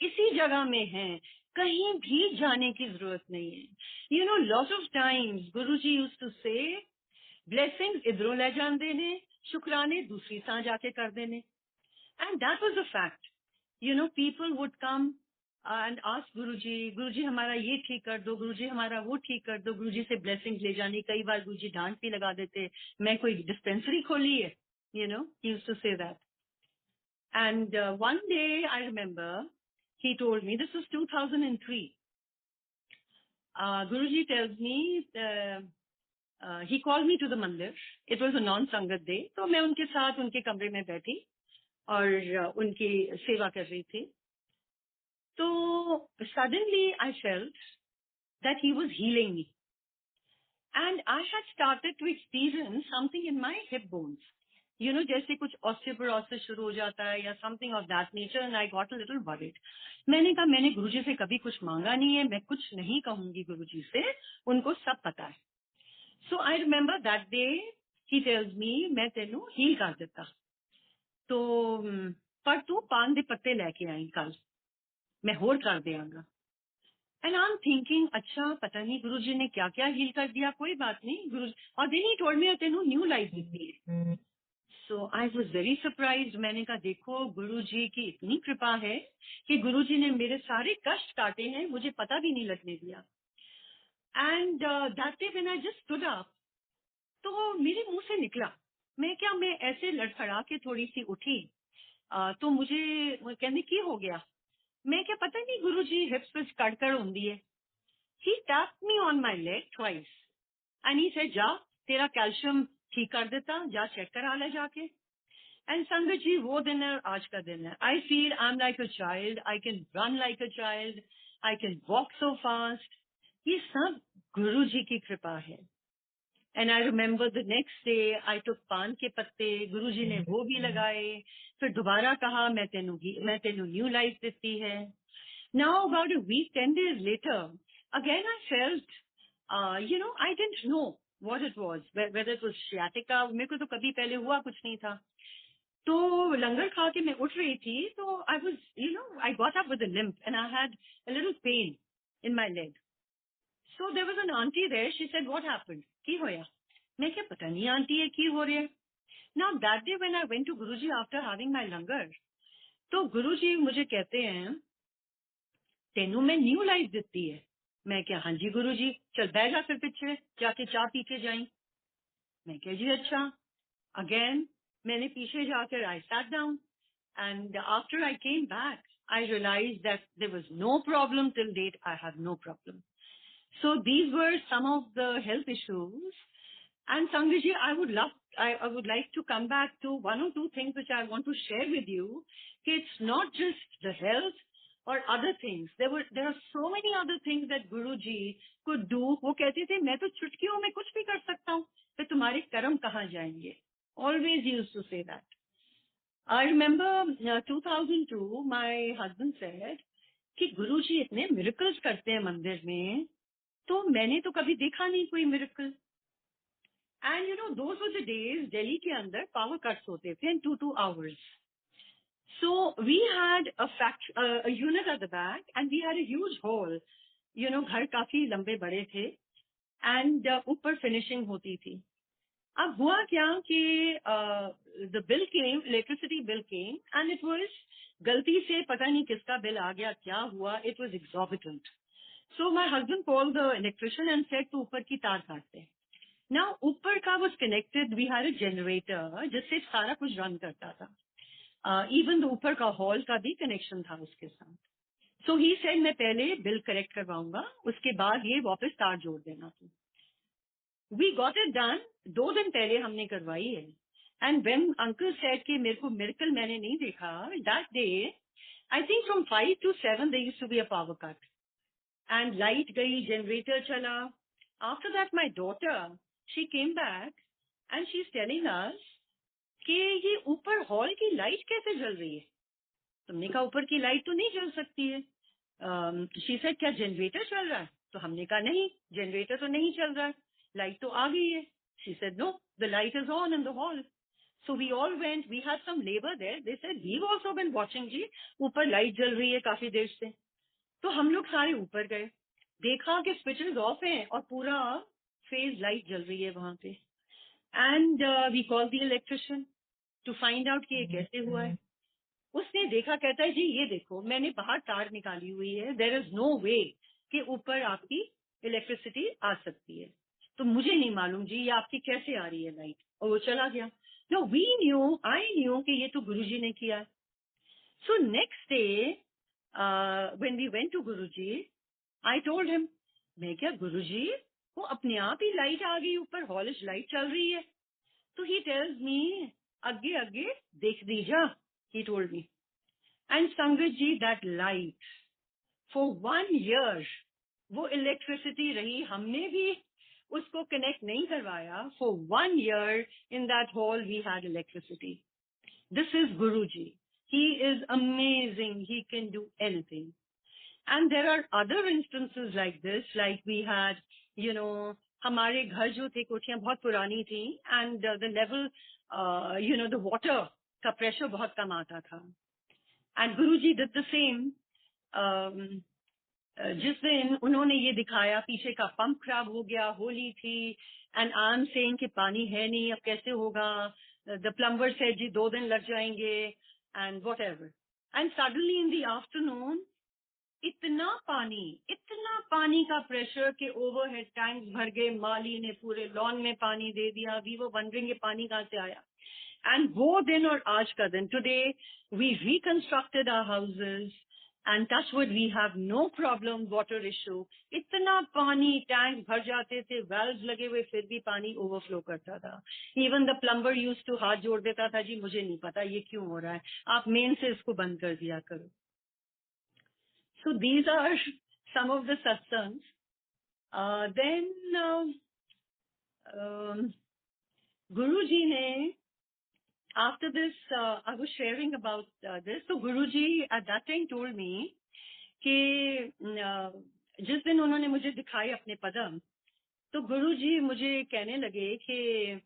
इसी जगह में है, कहीं भी जाने की जरूरत नहीं है. Lot of times Guruji used to say, blessings इधरों ले जान देने, शुक्राने दूसरी सांझ आके कर देने. And that was a fact. People would come and ask गुरुजी हमारा ये ठीक कर दो, गुरुजी हमारा वो ठीक कर दो, गुरुजी से blessings ले जानी. कई बार गुरुजी डांट भी लगा देते, मैं कोई डिस्पेंसरी खोली है. He used to say that. And one day I remember he told me, this was 2003. Guruji tells me, he called me to the mandir. It was a non-sangat day. तो मैं उनके साथ उनके कमरे में बैठी और उनकी सेवा कर रही थी. तो suddenly I felt that he was healing me. And I had started to experience something in my hip bones. जैसे कुछ ऑस्टियोपोरोसिस शुरू हो जाता है या something of that nature, and I got a little worried. मैंने कहा मैंने गुरुजी से कभी कुछ मांगा नहीं है, मैं कुछ नहीं कहूंगी गुरुजी से, उनको सब पता है. So I remember that day he tells me मैं तेनू हील कर देता, तो पर तू पान दे पत्ते लेके आई कल, मैं होर कर देंगा. एंड आई एम थिंकिंग अच्छा पता नहीं गुरुजी ने क्या क्या हील कर दिया, कोई बात नहीं गुरु. और देन ही टोल्ड मी तेनू न्यू लाइफ देती है. So I was very surprise. मैंने कहा देखो गुरुजी की इतनी कृपा है कि गुरुजी ने मेरे सारे कष्ट काटे हैं, मुझे पता भी नहीं लगने दिया. And that day when I just stood up, तो मेरे मुंह से निकला, मैं ऐसे लड़खड़ा के थोड़ी सी उठी. तो मुझे कहने की हो गया, मैं क्या पता नहीं गुरुजी हिप्स विच कड़कड़ होंदी है. He tapped me on my leg twice and he said जा तेरा कैल्शियम ठीक कर देता, जा चेक करा ले जाके. एंड संगत जी वो दिन है आज का दिन है. I feel I am like a child, I can run like a child, I can walk so fast. ये सब गुरु जी की कृपा है. And I remember the next day I took पान के पत्ते, गुरु जी ने वो भी लगाए. फिर दोबारा कहा मैं तेनू न्यू लाइफ देती है. Now about a week 10 days later again I felt I didn't know what it was, whether it was sciatica. मेरे को तो कभी पहले हुआ कुछ नहीं था. तो लंगर खा के मैं उठ रही थी, तो I was I got up with a limp and I had a little pain in my leg. So there was an aunty there, she said what happened, की होया. मैं क्या पता नहीं आंटी है की हो रही है. Now that day when I went to Guruji after having my langar, तो गुरुजी मुझे कहते हैं तेनू मैं न्यू लाइफ देती है. मैं क्या हाँ जी गुरुजी, चल बैठ जा फिर पीछे जाके चाय पी के जाई. मैं क्या जी अच्छा. अगेन मैंने पीछे जाकर आई sat down, and after I came back I realized that there was no problem till date. I have no problem. So these were some of the health issues. And Sangaji, I would like to come back to one or two things which I want to share with you. It's not just the health or other things. There are so many other things that Guruji could do. वो कहते थे मैं तो चुटकियों में कुछ भी कर सकता हूँ, तो तुम्हारे कर्म कहाँ जाएंगे. Always used to say that. I remember 2002 my husband said कि गुरुजी इतने मिरेकल्स करते हैं मंदिर में, तो मैंने तो कभी देखा नहीं कोई miracle. And those were the days Delhi के अंदर पावर कट्स होते थे इन 2 hours. So we had a unit at the back and we had a huge hall. घर काफी लंबे बड़े थे एंड ऊपर फिनिशिंग होती थी. अब हुआ क्या कि the bill came, electricity bill came and it was गलती से पता नहीं किसका बिल आ गया, क्या हुआ, it was exorbitant. So my husband called the electrician and said तू ऊपर की तार काट दे. नाउ ऊपर का was connected, we had a generator जिससे सारा कुछ रन करता था. इवन द ऊपर का हॉल का भी कनेक्शन था उसके साथ. सो ही सेड मैं पहले बिल करेक्ट करवाऊंगा, उसके बाद ये वापस तार जोड़ देना तू. We got it done. 2 दिन पहले हमने करवाई है. एंड वेन अंकल सेड कि मेरे को मिरेकल मैंने नहीं देखा, that day I think from 5 to 7 there used to be a power cut. And light गई, जनरेटर चला. After that my daughter she came back and she is telling us कि ये ऊपर हॉल की लाइट कैसे जल रही है. तुमने कहा ऊपर की लाइट तो नहीं जल सकती है. शी सेड क्या जनरेटर चल रहा है, तो हमने कहा नहीं जनरेटर तो नहीं चल रहा है, लाइट तो आ गई है. She said no the light is on in the hall. So we all went, we had some labour there, they said we have also been watching जी, ऊपर लाइट जल रही है काफी देर से. तो हम लोग सारे ऊपर गए, देखा कि स्विचेस ऑफ हैं और पूरा फेज लाइट जल रही है वहां पे. And we call the electrician to find out कि ये कैसे हुआ है. उसने देखा, कहता है जी ये देखो मैंने बाहर तार निकाली हुई है, देयर इज नो वे कि ऊपर आपकी इलेक्ट्रिसिटी आ सकती है. तो मुझे नहीं मालूम जी ये आपकी कैसे आ रही है लाइट. और वो चला गया. No we knew, I knew कि ये तो गुरुजी ने किया. So next day when we went to Guruji, I told him, मैं क्या गुरुजी वो अपने आप ही लाइट आ गई ऊपर, हॉलिश लाइट चल रही है. तो ही टेल्स मी अगे अगे देख दीजा, he told me. And Sangat ji, that light, for 1 year, वो इलेक्ट्रिसिटी रही. हमने भी उसको कनेक्ट नहीं करवाया. For 1 year in that hall we had electricity. This is Guruji. He is amazing. He can do anything. And there are other instances like this, like we had, हमारे घर जो थे, कोठियां बहुत पुरानी थी, and the level, the water का pressure बहुत कम आता था. And Guruji did the same. जिस दिन उन्होंने ये दिखाया, पीछे का पंप खराब हो गया, होली थी, and I'm saying कि पानी है नहीं, अब कैसे होगा? The plumber said जी 2 दिन लग जाएंगे, and whatever. And suddenly in the afternoon, इतना पानी का प्रेशर के ओवरहेड टैंक्स भर गए, माली ने पूरे लॉन में पानी दे दिया. वी वर वंडरिंग ये पानी कहाँ से आया. एंड वो दिन और आज का दिन, today we reconstructed our houses and touch wood we have no problem water issue. इतना पानी टैंक भर जाते थे, वेल्व्स लगे हुए, फिर भी पानी ओवरफ्लो करता था. Even the plumber used to हाथ जोड़ देता था, जी मुझे नहीं पता ये क्यों हो रहा है, आप मेन से इसको बंद कर दिया करो. So these are some of the satsangs. Then Guruji ne, after this, I was sharing about this. So Guruji at that time told me कि जिस दिन उन्होंने मुझे दिखाए अपने पदम, तो गुरुजी मुझे कहने लगे कि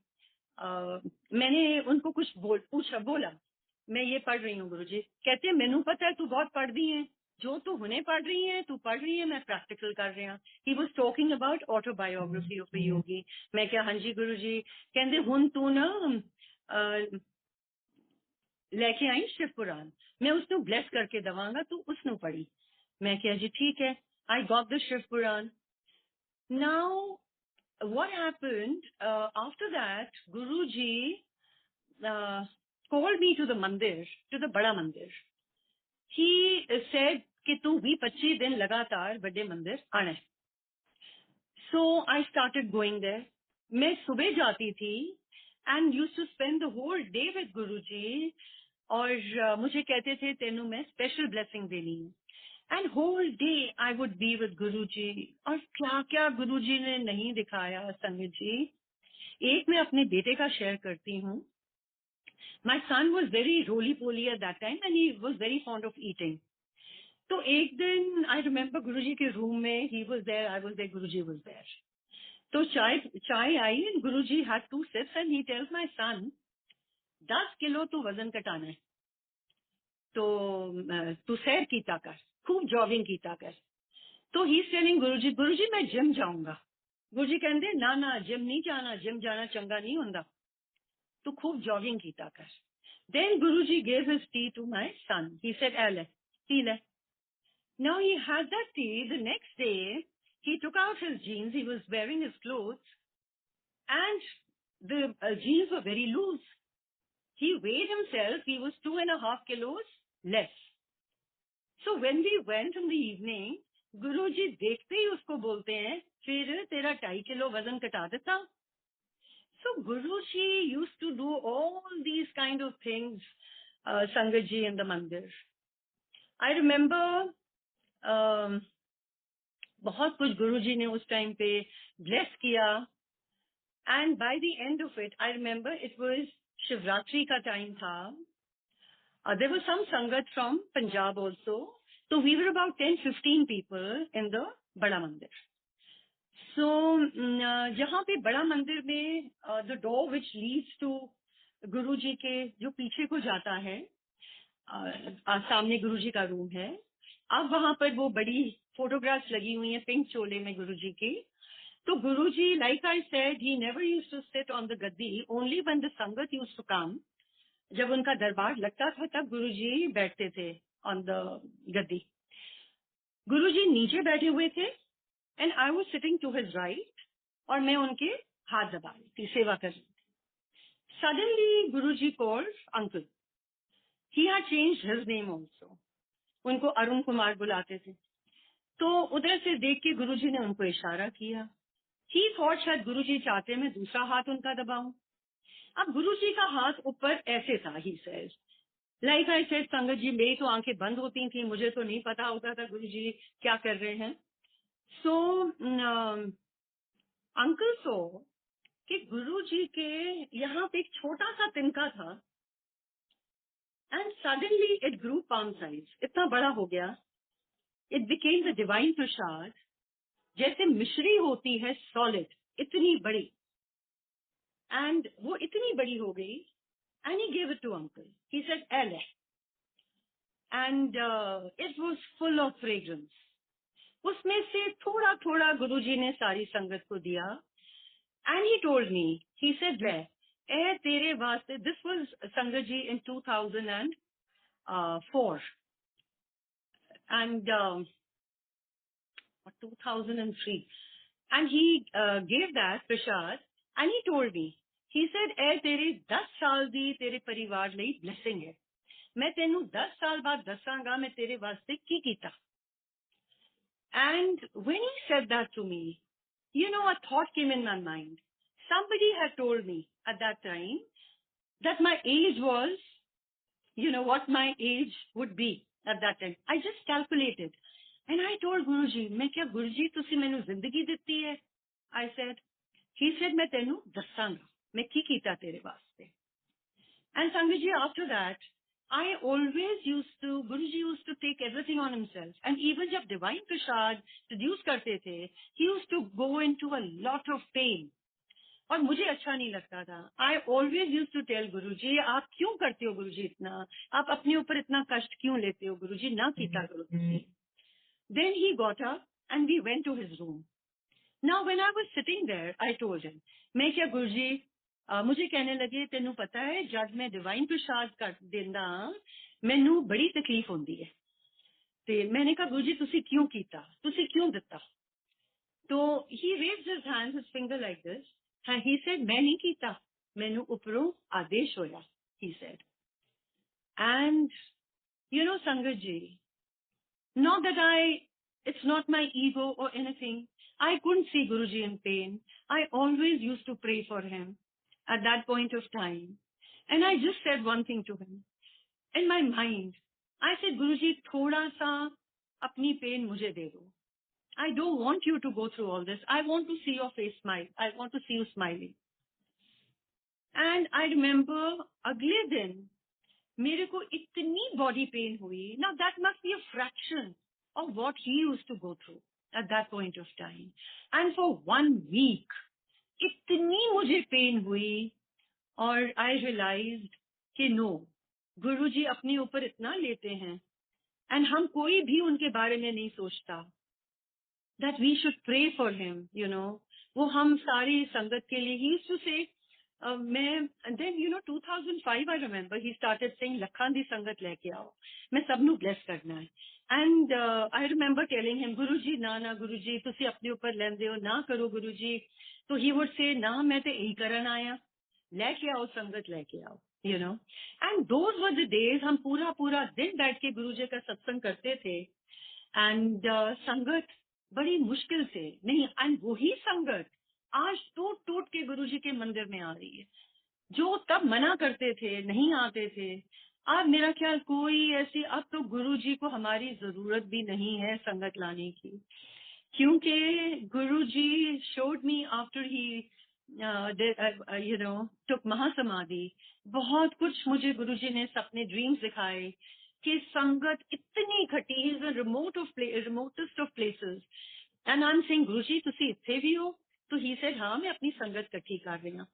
मैंने उनको कुछ बोला, मैं ये पढ़ रही हूँ गुरुजी. कहते मैनू पता है तू बहुत पढ़ दी है, जो तू हुने पढ़ रही है, तू पढ़ रही है, मैं प्रैक्टिकल कर रही हूँ. He was talking about autobiography of a yogi. मैं क्या, हाँ जी गुरुजी. कहते हुन तू ना लेके आई शिव पुराण, मैं उसनू ब्लेस करके दवांगा, तू उसनू पढ़ी. मैं क्या जी ठीक है. I got the Shiv Puran. Now what happened after that, Guruji called me to the mandir, to the Bada Mandir. He said कि तू 20-25 दिन लगातार बड़े मंदिर आना है. So I started going there. मैं सुबह जाती थी and used to spend the whole day with Guruji. और मुझे कहते थे तेनू मैं स्पेशल ब्लेसिंग देनी है. And whole day I would be with Guruji. और क्या क्या गुरुजी ने नहीं दिखाया संगत जी. एक मैं अपने बेटे का शेयर करती हूँ. My son was very roly-poly at that time and he was very fond of eating. तो एक दिन I remember गुरुजी के रूम में, he was there, I was there, Guruji was there. तो चाय आई and Guruji had 2 sips and he tells my son, 10 kilo तू वजन घटाना है, तो तू सैर कीता कर, खूब जॉगिंग कीता कर. तो ही इज टेलिंग गुरुजी मैं जिम जाऊंगा. गुरुजी कहते ना ना जिम नहीं जाना, जिम जाना चंगा नहीं होता, तू खूब जॉगिंग कीता कर. Then Guruji gave his tea to my son. He said, "ले, tea ले." Now he had that tea. The next day, he took out his jeans. He was wearing his clothes, and the jeans were very loose. He weighed himself. He was 2.5 kilos less. So when we went in the evening, गुरुजी देखते ही उसको बोलते हैं, फिर तेरा 2.5 kilo वजन घटा देता. So Guruji used to do all these kind of things, Sangat ji in the mandir. I remember बहुत कुछ गुरुजी ने उस टाइम पे ब्लेस किया. And by the end of it, I remember it was Shivratri का टाइम था. There was some Sangat from Punjab also. So we were about 10-15 people in the Bada Mandir. So जहाँ पे बड़ा मंदिर में the door which leads to गुरुजी के जो पीछे को जाता है, सामने गुरुजी का रूम है. अब वहां पर वो बड़ी फोटोग्राफ्स लगी हुई हैं पिंक चोले में गुरुजी की. तो गुरुजी, like I said, he never used to sit on the gaddi. Only when the Sangat used to come, जब उनका दरबार लगता था तब गुरुजी बैठते थे on the गद्दी. गुरुजी नीचे बैठे हुए थे and I was sitting to his right और मैं उनके हाथ दबा रही थी, सेवा कर रही थी. Suddenly Guruji called uncle. He had changed his name also. उनको अरुण कुमार बुलाते थे. तो उधर से देख के गुरुजी ने उनको इशारा किया. He thought शायद गुरुजी चाहते मैं दूसरा हाथ उनका दबाऊं. अब गुरुजी का हाथ ऊपर ऐसे था. He says, like I said, संगत जी मेरी तो आंखें बंद होती थी, मुझे तो नहीं पता होता था गुरुजी क्या कर रहे हैं. So अंकल सो कि गुरुजी के यहाँ पे एक छोटा सा तिनका था and suddenly it grew palm size, इतना बड़ा हो गया. इट बिकेम द डिवाइन प्रसाद. जैसे मिश्री होती है सॉलिड, इतनी बड़ी, एंड वो इतनी बड़ी हो गई. And he gave it to uncle. He said L, and it was full of fragrance. उसमें से थोड़ा थोड़ा गुरुजी ने सारी संगत को दिया. And he told me, he said ले ए तेरे वास्ते. दिस वाज संगत जी इन 2004 and 2003, and he gave that prasad, and he told me, he said ए तेरे 10 साल दी तेरे परिवार ਲਈ blessing है. मैं तेनू 10 साल बाद दसांगा मैं तेरे वास्ते की कीता. And when he said that to me, you know, a thought came in my mind. Somebody had told me at that time that my age was, you know, what my age would be at that time. I just calculated. And I told Guruji, मैं क्या गुरुजी तुसी मैनू जिंदगी दिती है? I said, he said, मैं तेनू दसांगा, मैं की कीता तेरे वास्ते. And Sangaji, after that, I always used to, Guruji used to take everything on himself. And even जब divine prasad produce करते थे, he used to go into a lot of pain. और मुझे अच्छा नहीं लगता था. I always used to tell गुरुजी, आप क्यों करते हो गुरुजी इतना? आप अपने ऊपर इतना कष्ट क्यों लेते हो गुरुजी? ना कीता करो तुसी. Then he got up and we went to his room. Now when I was sitting there, I told him, मैं क्या गुरुजी, मुझे कहने लगे तेनू पता है जब मैं डिवाइन प्रसाद कर देंदा मैनू बड़ी तकलीफ होती है. ते मैंने कहा गुरुजी तुसी क्यों कीता, तुसी क्यों दिता? तो he raised his hand, his finger like this, and he said, मैं नहीं कीता, मैनू उपरों आदेश होया, he said. And you know Sangat ji, not that it's not my ego or anything. I couldn't see Guruji in pain. I always used to pray for him at that point of time. And I just said one thing to him. In my mind, I said, Guruji, thoda sa apni pain mujhe de do. I don't want you to go through all this. I want to see your face smile. I want to see you smiling. And I remember अगले दिन मेरे को इतनी body pain हुई. Now that must be a fraction of what he used to go through at that point of time. And for 1 week, इतनी मुझे pen हुई और I realized कि no, गुरुजी अपने ऊपर इतना लेते हैं and हम कोई भी उनके बारे में नहीं सोचता. That we should pray for him, you know. वो हम सारी संगत के लिए, he used to say, मैं, and then you know 2005 I remember he started saying लखां दी संगत लेके आओ, मैं सबनू bless करना है. And I remember telling him, गुरुजी ना गुरुजी तुसी अपने ऊपर लेंदे हो, ना करो गुरुजी. तो he would say ना मैं तो यही करन आया, लेके आओ संगत लेके आओ, you know. And those were the days हम पूरा पूरा दिन बैठ के गुरुजी का सत्संग करते थे. And संगत बड़ी मुश्किल से नहीं, एंड वही संगत आज टूट टूट के गुरुजी के मंदिर में आ रही है. जो तब मना करते थे, नहीं आते थे, अब मेरा ख्याल कोई ऐसी, अब तो गुरुजी को हमारी जरूरत भी नहीं है संगत लाने की, क्योंकि गुरुजी showed me after he you know took महासमाधि, बहुत कुछ मुझे गुरुजी ने सपने ड्रीम्स दिखाए कि संगत इतनी घटी. He is the remotest of places. And I'm saying, गुरुजी तुसी इत्थे भी हो? तो ही सेड हाँ मैं अपनी संगत इकट्ठी कर रही हूँ.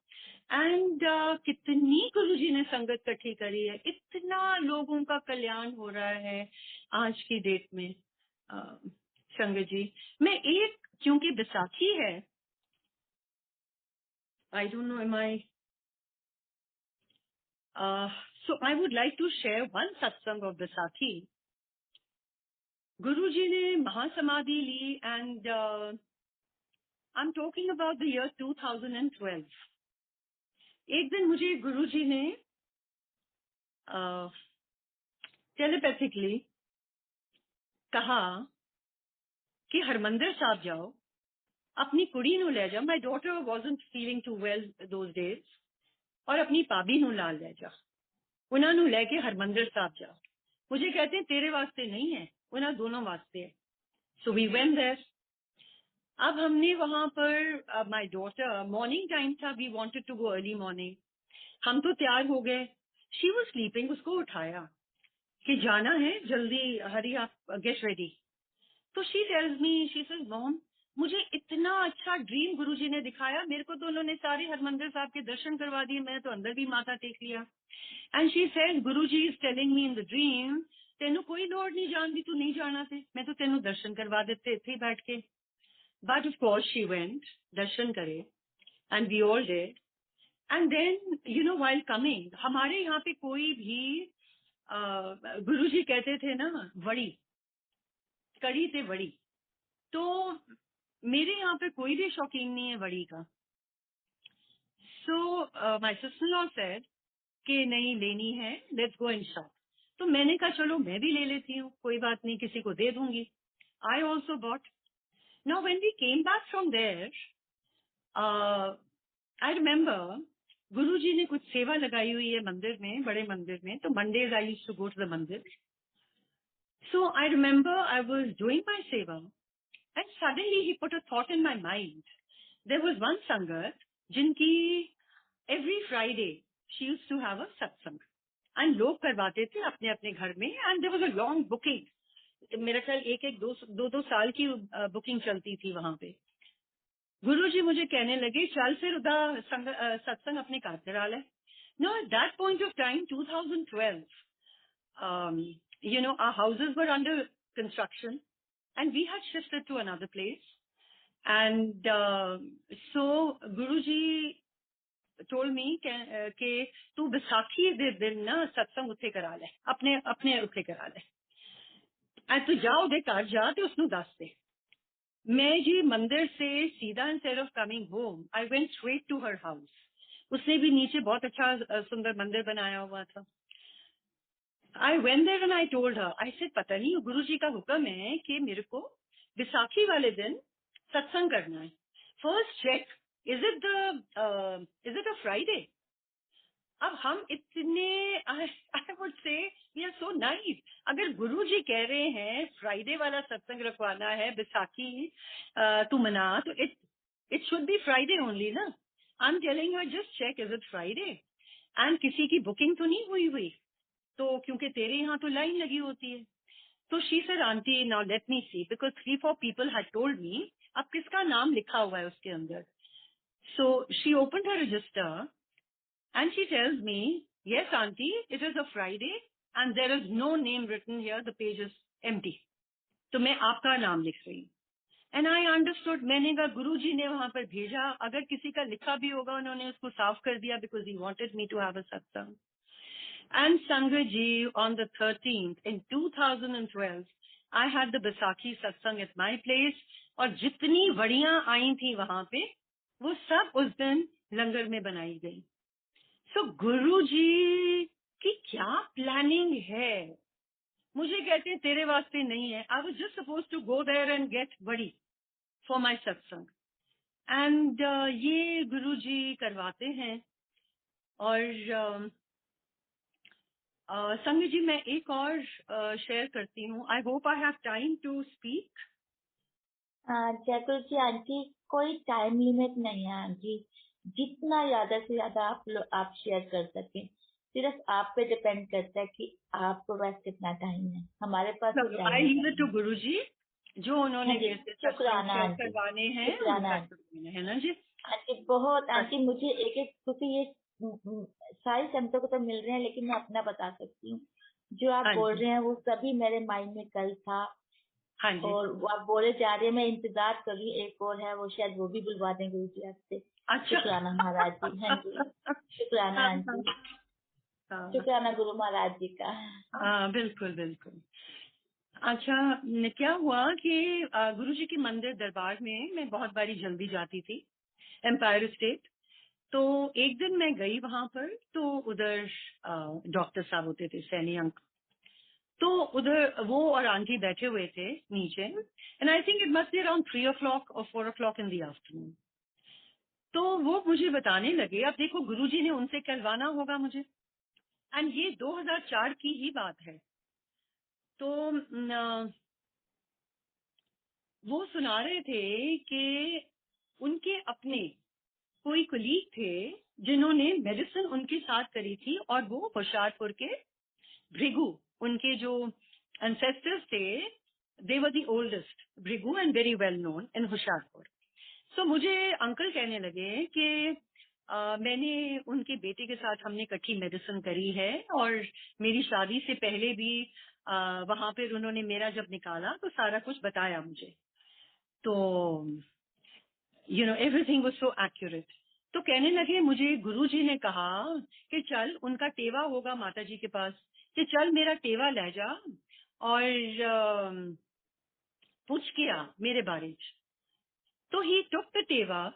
एंड कितनी गुरुजी ने संगत इकट्ठी करी है, इतना लोगों का कल्याण हो रहा है आज की डेट में. संगत जी, मैं एक, क्योंकि बैसाखी है, I don't know am I, so I would like to share one satsang of Baisakhi. Guruji ने महासमाधि ली, and I'm talking about the year 2012. एक दिन मुझे गुरुजी ने टेलीपैथिकली कहा कि हरमंदिर साहब जाओ, अपनी कुड़ी नू ले जाओ. My daughter wasn't feeling too well those days, और अपनी भाभी नू लाल ले जा, उन्हां नू लेके हरमंदिर साहब जाओ. मुझे कहते हैं तेरे वास्ते नहीं है, उन्हां दोनों वास्ते है. So we went there. अब हमने वहां पर माय डॉटर, मॉर्निंग टाइम था, we wanted to go early morning, हम तो तैयार हो गए, शी वाज स्लीपिंग, उसको उठाया कि जाना है जल्दी, हरी आप, गेट रेडी। तो she tells me, she says mom, मुझे इतना अच्छा ड्रीम गुरुजी ने दिखाया, मेरे को तो उन्होंने सारे हरमंदिर साहब के दर्शन करवा दिए, मैं तो अंदर भी माथा टेक लिया। And she says Guruji is telling me in the dream, तेनू कोई लोड़ नहीं जान दी, तू नहीं जाना थे, मैं तो तेनू दर्शन करवा देते थे बैठ के। But of course she went, दर्शन करे, and we all did. And then you know while coming, हमारे यहाँ पे कोई भी गुरुजी कहते थे ना वड़ी, कड़ी थे वड़ी, तो मेरे यहाँ पे कोई भी शौकीन नहीं है वड़ी का। So my sister law said कि नहीं लेनी है, लेट्स गो इन शॉप। तो मैंने कहा चलो मैं भी ले लेती हूँ, कोई बात नहीं, किसी को दे दूंगी। I also bought. Now when we came back from there, I remember Guruji ने कुछ सेवा लगाई हुई है मंदिर में, बड़े मंदिर में, तो Mondays I used to go to the mandir. So I remember I was doing my seva, and suddenly he put a thought in my mind. There was one sangat जिनकी every Friday she used to have a satsang, and लोग करवाते थे अपने अपने घर में, and there was a long booking, मेरा ख्याल एक एक दो साल की बुकिंग चलती थी वहां पे। गुरुजी मुझे कहने लगे चल फिर उधर सत्संग अपने घर करा ले। No, at that point of time 2012, you know, our houses were under construction and we had shifted to another place. And so Guruji told me कि तू बैसाखी दे दिन ना सत्संग उत्थे करा ले, अपने अपने उत्थे करा ले, and तू जा उदे घर जा ते उसनु दस दे। मैं जी मंदिर से सीधा, instead of coming home, I went straight to her house. उसने भी नीचे बहुत अच्छा सुंदर मंदिर बनाया हुआ था। I went there and I told her, I said पता नहीं गुरुजी का हुक्म है कि मेरे को बैसाखी वाले दिन सत्संग करना है। First check, is it a Friday? अब हम इतने, I would say we are so nice, अगर गुरुजी कह रहे हैं फ्राइडे वाला सत्संग रखवाना है, बैसाखी तू मना, तो it should be Friday only ना। I am telling her just check is it Friday, and किसी की बुकिंग तो नहीं हुई, तो क्योंकि तेरे यहाँ तो लाइन लगी होती है। तो she said aunty now let me see, because 3-4 people had told me अब किसका नाम लिखा हुआ है उसके अंदर। So she opened her register and she tells me, yes auntie, it is a Friday and there is no name written here, the page is empty, तो मैं आपका नाम लिख रही हूँ। एंड आई अंडरस्टूड, मैंने कहा गुरुजी ने वहां पर भेजा, अगर किसी का लिखा भी होगा उन्होंने उसको साफ कर दिया, because he wanted me to have a satsang. And संगत ji, on the 13th in 2012 I had the Baisakhi satsang at my place, और जितनी वड़ियां आई थी वहां पे वो सब उस दिन लंगर में बनाई गई। सो गुरुजी की क्या प्लानिंग है, मुझे कहते हैं तेरे वास्ते नहीं है। I was just suppose to go there and get वड़ी फॉर माय सत्संग, एंड ये गुरुजी करवाते हैं। और संग जी मैं एक और शेयर करती हूँ, I hope I have time to speak. Jaikul ji aunty, कोई टाइम लिमिट नहीं है आंटी, जितना ज्यादा से ज्यादा आप शेयर कर सकें, सिर्फ आप पे डिपेंड करता है कि आपको बस कितना टाइम है, हमारे पास तो time I leave it to है। गुरुजी, जो उन्होंने हाँ जी, मेरे से सत्संग शुक्राना शेयर आंटी, करवाने हैं शुक्राना उनका आंटी। करवाना है ना जी। आंटी बहुत आंटी, मुझे एक एक, क्योंकि ये सारी संतों को तो मिल रहे हैं, लेकिन मैं अपना बता सकती हूँ, जो आप हाँ बोल जी, रहे हैं वो सभी मेरे माइंड में कल था, हाँ जी। और वो आप बोले जा रहे हैं, मैं इंतजार कर रही हूँ, एक और है वो शायद वो भी बुलवा दें गुरु जी आपसे। अच्छा। शुक्राना महाराज जी, हाँ जी, शुक्राना हाँ आंटी, हाँ शुक्राना गुरु महाराज जी का। हाँ, बिल्कुल बिल्कुल। अच्छा, क्या हुआ कि गुरुजी के मंदिर दरबार में मैं बहुत बारी जल्दी जाती थी, एम्पायर स्टेट। तो एक दिन मैं गई वहां पर, तो उधर डॉक्टर साहब होते थे, सैनी अंक, तो उधर वो और आंटी बैठे हुए थे नीचे, and I think it must be around 3 o'clock और 4 o'clock इन द आफ्टरनून। तो वो मुझे बताने लगे, अब देखो गुरुजी ने उनसे कहलवाना होगा मुझे, एंड ये 2004 की ही बात है। तो वो सुना रहे थे कि उनके अपने कोई कुलीग थे जिन्होंने मेडिसिन उनके साथ करी थी, और वो होशियारपुर के भृगु, उनके जो एंसेस्टर्स थे, they were the oldest Bhrigu and very well known in Hoshiarpur. So मुझे अंकल कहने लगे कि मैंने उनके बेटे के साथ हमने इकट्ठी मेडिसिन करी है, और मेरी शादी से पहले भी वहां पर उन्होंने मेरा जब निकाला तो सारा कुछ बताया मुझे. तो एवरीथिंग वाज सो एक्यूरेट. तो कहने लगे, मुझे गुरुजी ने कहा कि चल, उनका टेवा होगा माता जी के पास, कि चल मेरा टेवा ले जा और पूछ के आ मेरे बारे में. तो ही टुक द टेवा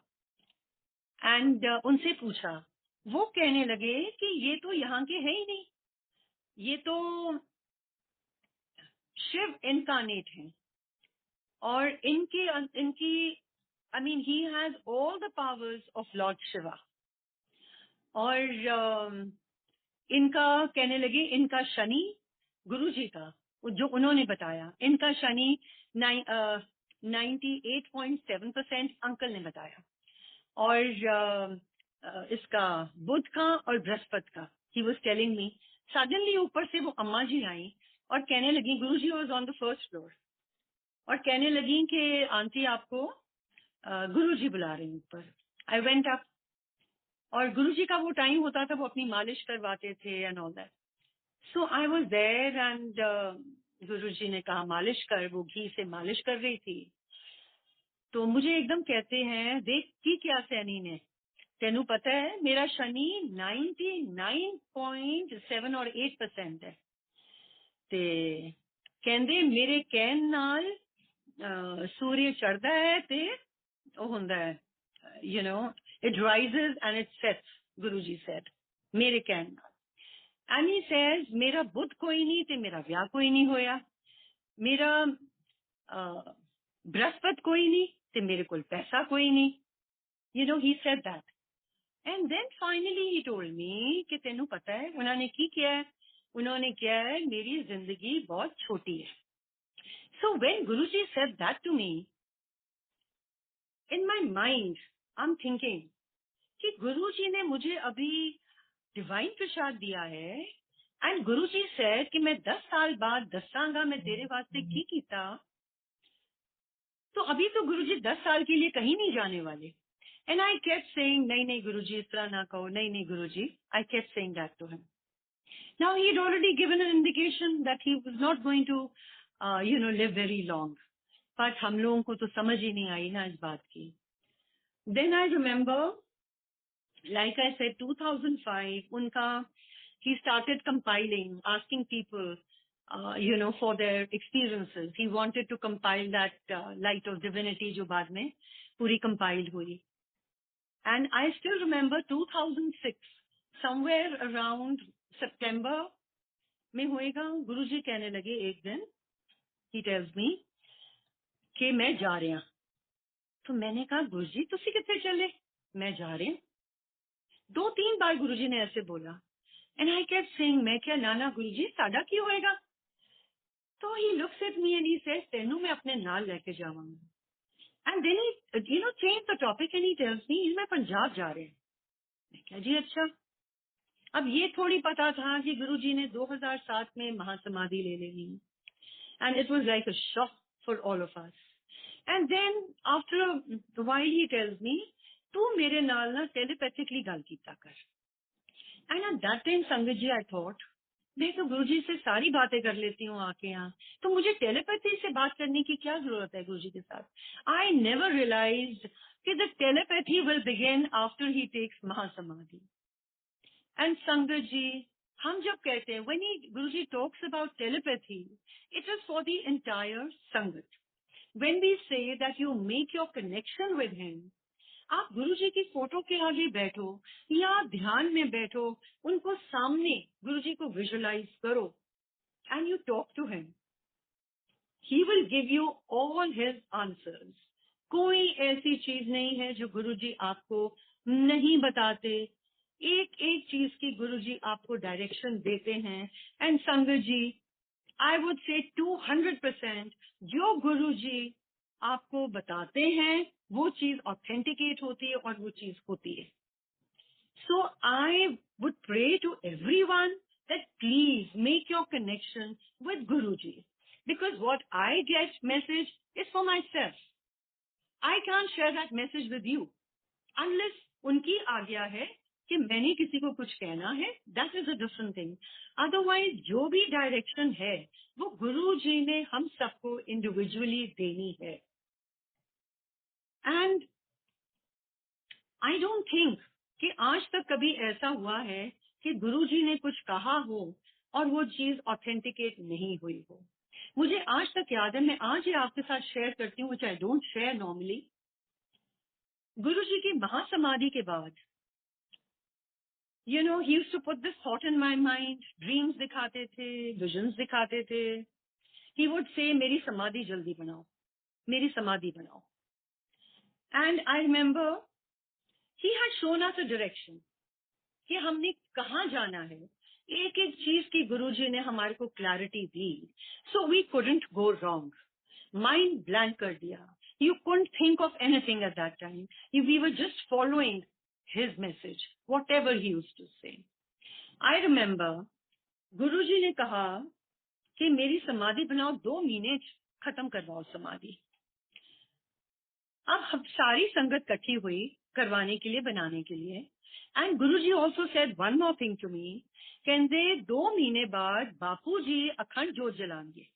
एंड उनसे पूछा. वो कहने लगे कि ये तो यहाँ के है ही नहीं, ये तो शिव इनकारनेट हैं, और इनकी I mean, he has all the powers of Lord Shiva. और इनका कहने लगे, इनका शनि, गुरुजी का जो उन्होंने बताया, इनका शनि 98.7% अंकल ने बताया, और इसका बुध का और बृहस्पति का. He was telling me. Suddenly ऊपर से वो अम्मा जी आई और कहने लगी, Guruji was on the first floor, और कहने लगी कि आंटी आपको गुरुजी बुला रहे हैं ऊपर. आई वेंट अप, और गुरुजी का वो टाइम होता था, वो अपनी मालिश करवाते थे and all that. So I was there and Guruji ने कहा मालिश कर. वो घी से मालिश कर रही थी. तो मुझे एकदम कहते हैं, देख की क्या सैनी ने, तेनू पता है मेरा शनि 99.7 और 8% है. ते कहंदे मेरे कहन नाल सूर्य चढ़दा है ते ਉਹ ਹੁੰਦਾ ਹੈ, it rises and it sets, Guruji said, ਮੇਰੇ ਕਹਿਣ ਨਾਲ. And he says, ਮੇਰਾ ਬੁੱਧ ਕੋਈ ਨਹੀਂ ਤੇ ਮੇਰਾ ਵਿਆਹ ਕੋਈ ਨਹੀਂ ਹੋਇਆ, ਮੇਰਾ ਬ੍ਰਹਸਪਤ ਕੋਈ ਨਹੀਂ ਤੇ ਮੇਰੇ ਕੋਲ ਪੈਸਾ ਕੋਈ ਨਹੀਂ. He said that. And then finally he told me कि तेनू पता है उन्होंने की किया है, उन्होंने किया है मेरी जिंदगी बहुत छोटी है. So when Guruji said that to me, in my mind I'm thinking कि गुरुजी ने मुझे अभी डिवाइन प्रसाद दिया है, एंड गुरुजी सेड कि मैं 10 साल बाद दसांगा मैं तेरे वास्ते की कीता. तो अभी तो गुरुजी 10 साल के लिए कहीं नहीं जाने वाले. एंड आई केप्ट सेइंग, नहीं नहीं गुरुजी इस तरह ना कहो, नहीं नहीं Guruji. I kept saying that to him. Now he had already given an indication that he was not going to live very long. But हम लोगों को तो समझ ही नहीं आई ना इस बात की. Then I remember, like I said, 2005, unka, he started compiling, asking people, for their experiences. He wanted to compile that light of divinity, jo baad mein puri compiled hui. And I still remember 2006, somewhere around September mein hoega, Guruji कहने लगे एक दिन, he tells me, कि मैं जा रहा. तो मैंने कहा, गुरुजी तुसी किथे चले? मैं जा रही हूं. 2-3 बार गुरुजी ने ऐसे बोला. एंड आई केप्ट सेइंग, मैं क्या नाना गुरुजी साडा की होएगा? तो he looks at me and he says, तेनू मैं अपने नाल लेके जावांगा. And then he change the topic and he tells me, मैं पंजाब जा रहे हैं. मैं क्या जी अच्छा. अब ये थोड़ी पता था कि गुरुजी ने 2007 में महासमाधि ले लेनी. And it was like a shock for all of us. And then after a while he tells me, तू मेरे नाल ना टेलीपैथिकली गल कीता कर. एंड एट दैट टाइम संगत जी आई थॉट, मैं तो गुरुजी से सारी बातें कर लेती हूँ आके यहाँ, तो मुझे टेलीपैथी से बात करने की क्या जरूरत है गुरुजी के साथ. आई नेवर रियलाइज्ड कि the telepathy will begin after he takes महासमाधि. एंड संगत जी, हम जब कहते हैं when he Guruji talks about telepathy, it is for the entire sangat. When we say that you make your connection with him, आप गुरुजी की photo के आगे बैठो या ध्यान में बैठो, उनको सामने गुरुजी को विजुअलाइज करो and you talk to him. He will give you all his answers. कोई ऐसी चीज नहीं है जो गुरुजी आपको नहीं बताते. एक एक चीज की गुरुजी आपको डायरेक्शन देते हैं. एंड संगत जी, आई वुड से 200% जो गुरुजी आपको बताते हैं, वो चीज ऑथेंटिकेट होती है और वो चीज होती है. So I would pray to everyone that please make your connection with Guruji, because what I get message is for myself. I can't share that message with you unless उनकी आज्ञा है कि मैंने किसी को कुछ कहना है. That is a different thing. Otherwise जो भी डायरेक्शन है वो गुरु जी ने हम सबको इंडिविजुअली देनी है. एंड आई डोंट थिंक कि आज तक कभी ऐसा हुआ है कि गुरुजी ने कुछ कहा हो और वो चीज ऑथेंटिकेट नहीं हुई हो. मुझे आज तक याद है, मैं आज ही आपके साथ शेयर करती हूँ, which I don't share normally. Guruji की महासमाधि के बाद he used to put this thought in my mind. Dreams दिखाते थे, विजन्स दिखाते थे. ही वुड से मेरी समाधि जल्दी बनाओ, मेरी समाधि बनाओ. And I remember he had shown us a direction कि हमने कहाँ जाना है. एक एक चीज की गुरुजी ने हमारे को क्लैरिटी दी. So we couldn't go wrong. Mind blank कर दिया. You couldn't think of anything at that time. We were just following his message, whatever he used to say. I remember Guruji ने कहा कि मेरी समाधि बनाओ, 2 महीने खत्म करवाओ समाधि. अब हम सारी संगत इकट्ठी हुई करवाने के लिए, बनाने के लिए. And Guruji also said one more thing to me. कहते 2 महीने बाद बापू जी अखंड जोत जलाएंगे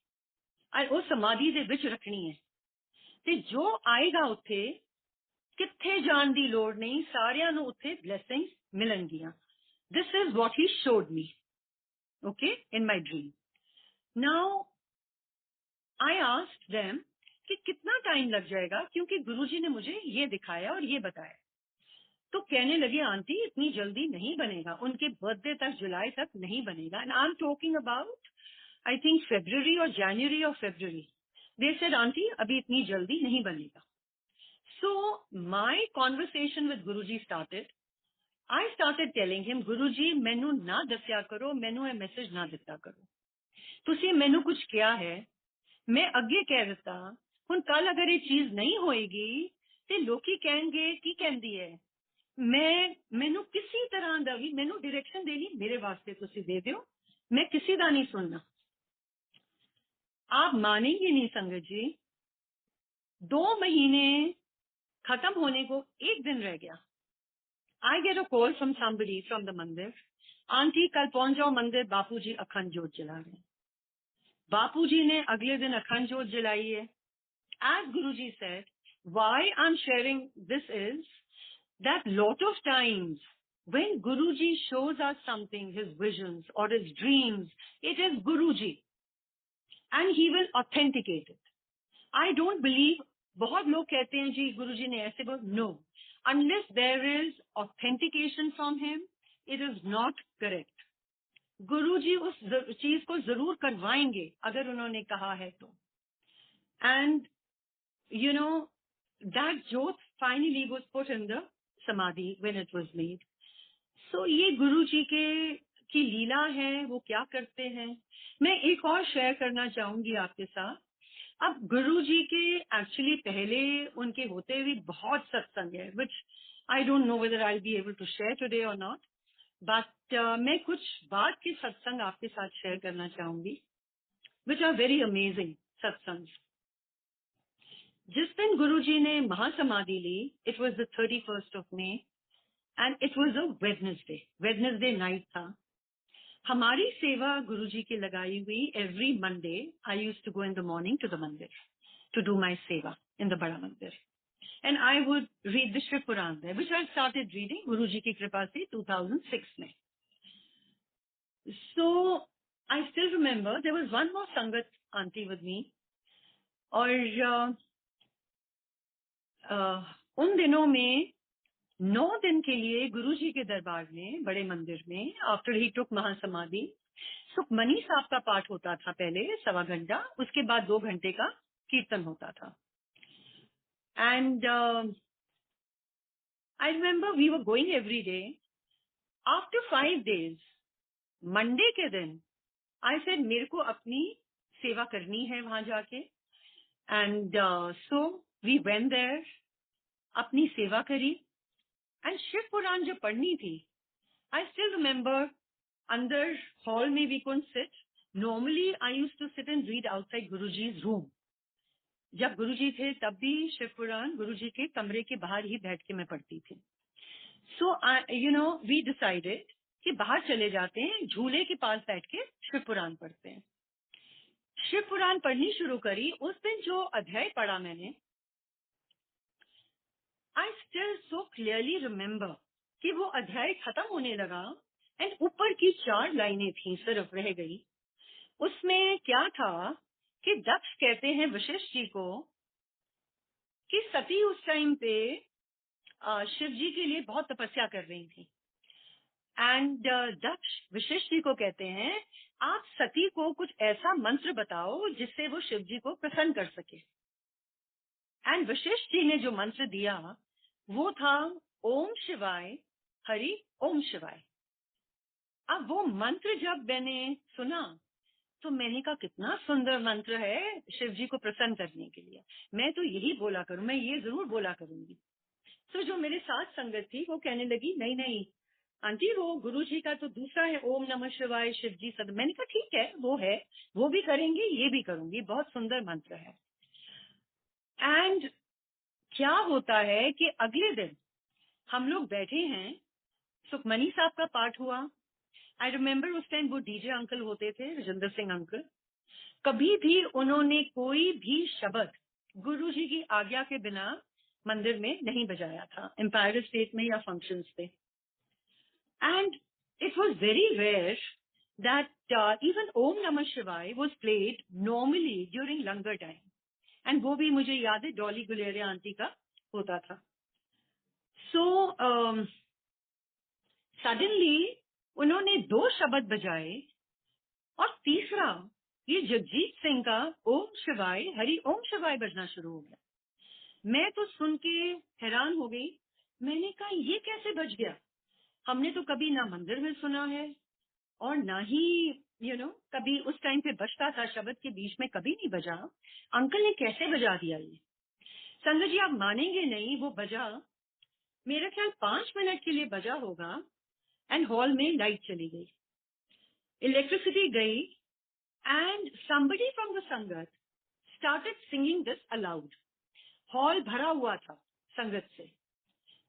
और वो समाधि ਦੇ ਵਿੱਚ ਰੱਖਣੀ ਹੈ ਤੇ ਜੋ ਆਏਗਾ ਉੱਥੇ ਕਿੱਥੇ ਜਾਣ ਦੀ ਲੋੜ ਨਹੀਂ, ਸਾਰਿਆਂ ਨੂੰ ਉੱਥੇ ਬਲੇਸਿੰਗਸ ਮਿਲਣਗੀਆਂ. This is what he showed me, okay, in my dream. Now I asked them कि कितना टाइम लग जाएगा, क्योंकि गुरुजी ने मुझे ये दिखाया और ये बताया. तो कहने लगे आंटी इतनी जल्दी नहीं बनेगा, उनके बर्थडे तक, जुलाई तक नहीं बनेगा. And I am talking about I think February और January और February. दे सेड आंटी अभी इतनी जल्दी नहीं बनेगा. So my conversation with Guruji started. I started telling him, Guruji मैनू ना दस्या करो, मैनू ये मैसेज ना दिता करो. तुसी मैनू कुछ किया है, मैं अगे कह दिता. हुण कल अगर ये चीज नहीं होएगी ते लोकी कहेंगे की कहंदी है. मैनू किसी तरह का भी मैनू डायरेक्शन देनी मेरे वास्ते तुसी दे दियो, मैं किसी का नहीं सुनना. आप मानेंगे नहीं संगत जी, 2 महीने खत्म होने को 1 दिन रह गया. I get a call from somebody from the मंदिर. आंटी कल पहुंच जाओ मंदिर, बापूजी अखंड जोत जला रहे हैं. बापूजी ने अगले दिन अखंड जोत जलाई है. As Guruji said, why I'm sharing this is that lot of times when Guruji shows us something, his visions or his dreams, it is Guruji and he will authenticate it. I don't believe, बहुत लोग कहते हैं जी गुरुजी ने ऐसे बोल. No, unless there is authentication from him, it is not correct. गुरुजी उस चीज को जरूर करवाएंगे अगर उन्होंने कहा है तो. And you know, that jot finally was put in the samadhi when it was made. So ये गुरु जी के की लीला है, वो क्या करते हैं. मैं एक और शेयर करना चाहूंगी आपके साथ. अब गुरु जी के एक्चुअली पहले उनके होते हुए बहुत सत्संग है, which I don't know whether I'll be able to share today or not, but मैं कुछ बाद के सत्संग आपके साथ शेयर करना चाहूंगी, which are very amazing सत्संग. जिस दिन गुरुजी ने महासमाधि ली, it was the 31st of May and it was a Wednesday night था. हमारी सेवा गुरुजी की लगाई हुई every Monday. I used to go in the morning to the mandir to do my seva in the Bada Mandir. And I would read the Shiv Puran there, which I started reading Guruji की कृपा से 2006 में. So I still remember there was one more संगत aunty with me. और उन दिनों में 9 दिन के लिए गुरुजी के दरबार में, बड़े मंदिर में, आफ्टर ही टुक महासमाधि, सुखमनी साहब का पाठ होता था पहले 1.25 घंटा, उसके बाद 2 घंटे का कीर्तन होता था. And I remember we were going every day. After 5 days, Monday के दिन, आई सेड मेरे को अपनी सेवा करनी है वहां जाके. And so we went there, अपनी सेवा करी, एंड शिव पुराण जो पढ़नी थी, आई स्टिल रिमेम्बर, अंदर हॉल में we couldn't sit. Normally I used to sit and read outside Guruji's room. जब गुरुजी थे तब भी शिव पुराण गुरुजी के कमरे के बाहर ही बैठ के मैं पढ़ती थी. सो वी डिसाइडेड कि बाहर चले जाते हैं, झूले के पास बैठ के शिव पुराण पढ़ते हैं. शिव पुराण पढ़नी शुरू करी. उस दिन जो अध्याय पढ़ा मैंने, I still so clearly remember कि वो अध्याय खत्म होने लगा एंड ऊपर की 4 लाइनें थी सिर्फ रह गई. उसमें क्या था कि दक्ष कहते हैं वशिष्ठ जी को कि सती उस टाइम पे शिव जी के लिए बहुत तपस्या कर रही थी. एंड दक्ष वशिष्ठ जी को कहते हैं, आप सती को कुछ ऐसा मंत्र बताओ जिससे वो शिव जी को प्रसन्न कर सके. एंड वशिष्ठ जी ने जो मंत्र दिया वो था ओम शिवाय हरि ओम शिवाय. अब वो मंत्र जब मैंने सुना तो मैंने कहा कितना सुंदर मंत्र है शिव जी को प्रसन्न करने के लिए, मैं तो यही बोला करूं, मैं ये जरूर बोला करूंगी. तो जो मेरे साथ संगत थी वो कहने लगी नहीं नहीं आंटी, वो गुरु जी का तो दूसरा है ओम नमः शिवाय शिव जी सद. मैंने कहा ठीक है, वो है, वो भी करेंगे, ये भी करूंगी, बहुत सुंदर मंत्र है. एंड क्या होता है कि अगले दिन हम लोग बैठे हैं, सुखमनी साहब का पाठ हुआ. आई रिमेम्बर उस टाइम वो डीजे अंकल होते थे, राजेंद्र सिंह अंकल. कभी भी उन्होंने कोई भी शब्द गुरु जी की आज्ञा के बिना मंदिर में नहीं बजाया था, एम्पायर स्टेट में या फंक्शंस पे. And it was very rare that even Om Namah Shivaya was played normally during langar time. एंड वो भी मुझे याद है डॉली गुलेरिया आंटी का होता था. सो सडनली उन्होंने 2 शब्द बजाए और तीसरा ये जगजीत सिंह का ओम शिवाय हरि ओम शिवाय बजना शुरू हो गया. मैं तो सुन के हैरान हो गई. मैंने कहा ये कैसे बज गया, हमने तो कभी ना मंदिर में सुना है और ना ही कभी उस टाइम पे बजता था, शब्द के बीच में कभी नहीं बजा. अंकल ने कैसे बजा दिया ये. संगत जी आप मानेंगे नहीं, वो बजा, मेरा ख्याल 5 मिनट के लिए बजा होगा एंड हॉल में लाइट चली गई, इलेक्ट्रिसिटी गई एंड somebody from the संगत started singing this aloud. Hall भरा हुआ था संगत से.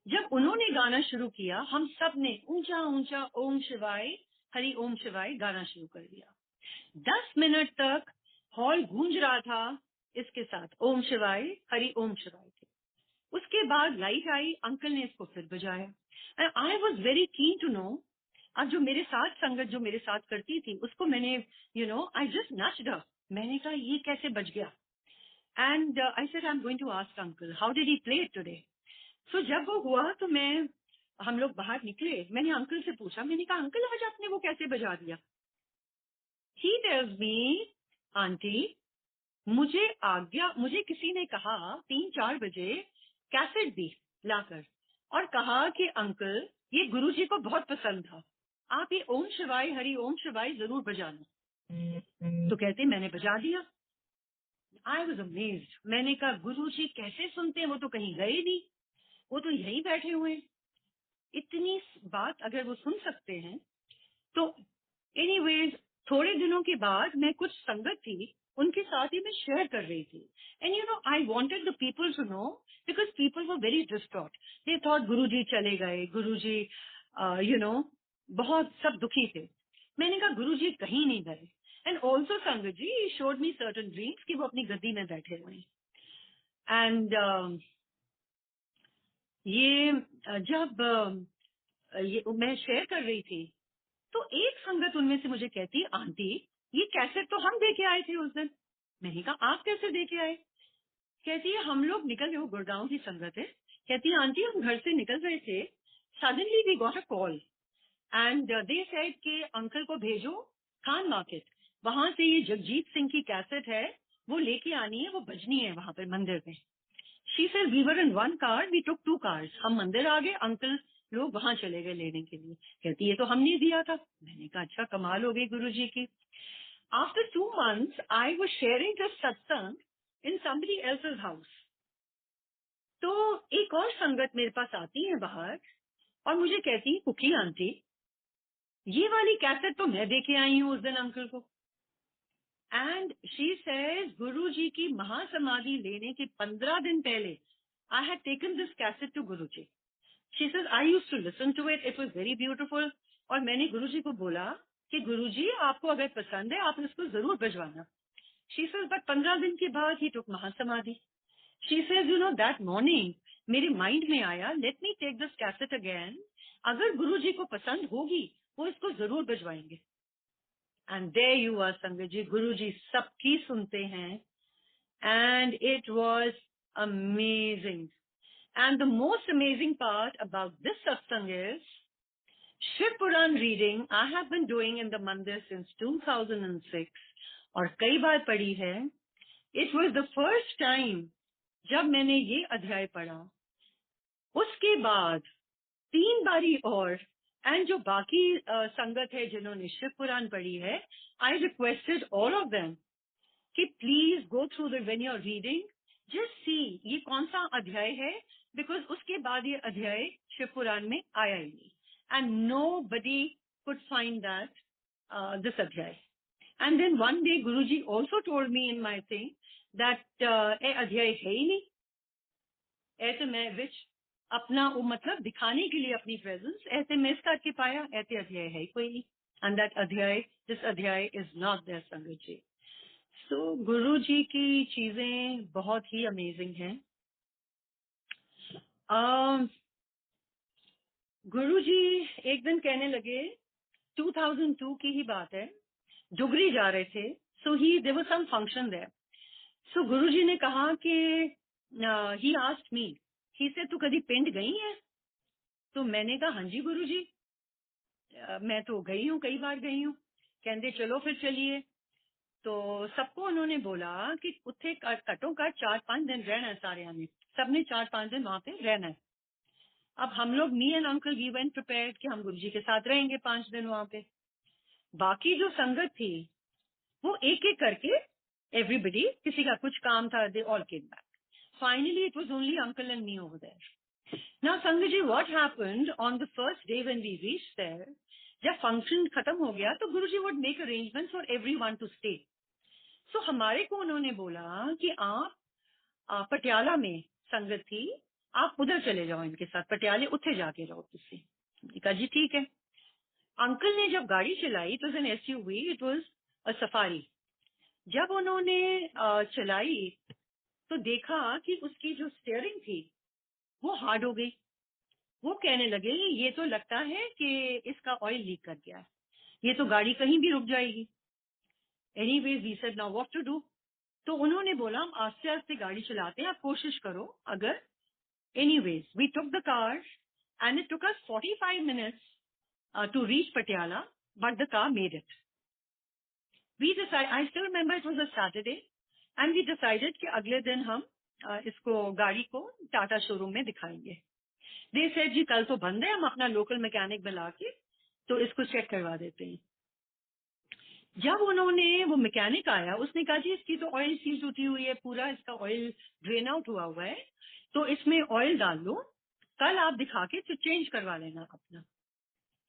जब उन्होंने गाना शुरू किया हम सब ने ऊंचा ऊंचा ओम शिवाय हरि ओम शिवाय गाना शुरू कर दिया. 10 मिनट तक हॉल गूंज रहा था इसके साथ ओम शिवाय हरि ओम शिवाय के. उसके बाद लाइट आई, अंकल ने इसको फिर बजाया. And I was very keen to know. अब जो मेरे साथ संगत जो मेरे साथ करती थी उसको मैंने आई जस्ट नच्ड हर. मैंने कहा ये कैसे बज गया. And I said I am going to ask uncle how did he play it today. So जब वो हुआ तो हम लोग बाहर निकले, मैंने अंकल से पूछा, मैंने कहा अंकल आज आपने वो कैसे बजा दिया. ही टेल्स मी आंटी मुझे किसी ने कहा 3-4 बजे कैसेट दी लाकर और कहा कि अंकल ये गुरुजी को बहुत पसंद था, आप ये ओम शिवाय हरि ओम शिवाय जरूर बजाना. तो कहते मैंने बजा दिया. I was amazed. मैंने कहा गुरुजी कैसे सुनते हैं, वो तो कहीं गए नहीं, वो तो यहीं बैठे हुए हैं. इतनी बात अगर वो सुन सकते हैं तो. एनीवेज थोड़े दिनों के बाद मैं कुछ संगत थी उनके साथ ही मैं शेयर कर रही थी. And I wanted the people to know because people were very distraught. They thought Guruji चले गए, गुरुजी बहुत सब दुखी थे. मैंने कहा गुरुजी कहीं नहीं गए. एंड ऑल्सो संगत जी शोड मी सर्टन ड्रीम्स कि वो अपनी गद्दी में बैठे हुए हैं. एंड जब ये मैं शेयर कर रही थी तो एक संगत उनमें से मुझे कहती, आंटी ये कैसेट तो हम देके आए थे उस दिन. मैंने कहा आप कैसे देके आए. कहती है हम लोग निकल गए, वो गुड़गांव की संगत है. कहती है आंटी हम घर से निकल रहे थे, suddenly we got a call and they said कि अंकल को भेजो खान मार्केट, वहां से ये जगजीत सिंह की कैसेट है वो लेके आनी है, वो बजनी है वहां पर मंदिर में. She said we were in 1 car, we took 2 cars. हम मंदिर आ गए, अंकल लोग वहां चले गए लेने के लिए. कहती है तो हमने दिया था. मैंने कहा अच्छा कमाल हो गई गुरुजी की. After 2 months I was sharing this सत्संग in somebody else's house. तो एक और संगत मेरे पास आती है बाहर और मुझे कहती है, कुकी आंटी, ये वाली कैसेट तो मैं देके आई हूँ उस दिन अंकल को. एंड शी सेज, गुरुजी की महासमाधि लेने के 15 दिन पहले I had taken this cassette to Guruji. She says, I used to listen to it was very beautiful. और मैंने गुरुजी को बोला कि गुरुजी, आपको अगर पसंद है आप इसको जरूर भिजवाना. शी सेज, बट 15 दिन के बाद ही टुक महासमाधि. She says, you know that morning मेरे माइंड में आया, let me take this cassette again. अगर गुरुजी को पसंद होगी वो इसको जरूर भिजवाएंगे. And there you are sangat ji, Guruji सबकी सुनते हैं. And it was amazing. And the most amazing part about this satsang is Shiv Puran reading I have been doing in the mandir since 2006 और कई बार पढ़ी है. It was the first time जब मैंने ये अध्याय पढ़ा. उसके बाद 3 बारी और, एंड जो बाकी संगत है जिन्होंने शिव पुराण पढ़ी है, I requested all of them कि please go through the when you are reading, just see ये कौन सा अध्याय है, बिकॉज उसके बाद ये अध्याय शिव पुराण में आया ही नहीं. And nobody could find that this adhyay. And then one day Guruji also told me in my thing that ये अध्याय है ही नहीं. ऐसे मैं विच अपना वो मतलब दिखाने के लिए अपनी प्रेजेंस ऐसे मिस करके पाया, ऐसे अध्याय है ही कोई नहीं. एंड दैट अध्याय, दिस अध्याय इज नॉट देयर संगत जी. सो गुरु जी की चीजें बहुत ही अमेजिंग हैं. गुरु जी एक दिन कहने लगे, 2002 की ही बात है, डुगरी जा रहे थे. So he there was some function there. So Guru ji ने कहा कि ही आस्क्ड मी, ही से तू कभी पिंड गई है? तो मैंने कहा हाँ जी गुरु जी, मैं तो गई हूँ, कई बार गई हूँ. कहते चलो फिर चलिए. तो सबको उन्होंने बोला कि उत्थे कटो कट 4-5 दिन रहना है सारे ने. सबने 4-5 दिन वहां पे रहना है. अब हम लोग, me and uncle, we went prepared कि हम गुरुजी के साथ रहेंगे 5 दिन वहां पे. बाकी जो संगत थी वो एक एक करके, एवरीबडी, किसी का कुछ काम था, they all came back. Finally it was only uncle and me over there. Now sangat ji, what happened on the first day when we reached there, जब फंक्शन खत्म हो गया तो Guruji would make arrangements for everyone to stay. So हमारे को उन्होंने बोला कि आप पटियाला में संगत थी, आप उधर चले जाओ इनके साथ, पटियाले उठे जाके रहो तुझसे. कहा जी ठीक है. अंकल ने जब गाड़ी चलाई, it was an SUV, it was a safari. जब उन्होंने चलाई तो देखा कि उसकी जो स्टीयरिंग थी वो हार्ड हो गई. वो कहने लगे ये तो लगता है कि इसका ऑयल लीक कर गया है, ये तो गाड़ी कहीं भी रुक जाएगी. Anyways we said now what to do. तो उन्होंने बोला हम आस्ते आस्ते गाड़ी चलाते हैं, आप कोशिश करो. अगर anyways we took the car and it took us 45 minutes to reach Patiala, but the car made it. We decided, I still remember it was a Saturday, and we decided कि अगले दिन हम इसको गाड़ी को टाटा शोरूम में दिखाएंगे. They said जी कल तो बंद है, हम अपना लोकल मैकेनिक बुला के तो इसको चेक करवा देते हैं. जब उन्होंने, वो मैकेनिक आया, उसने कहा जी इसकी तो ऑयल सील टूटी हुई है, पूरा इसका ऑयल ड्रेन आउट हुआ हुआ है, तो इसमें ऑयल डाल लो, कल आप दिखा के तो चेंज करवा लेना अपना.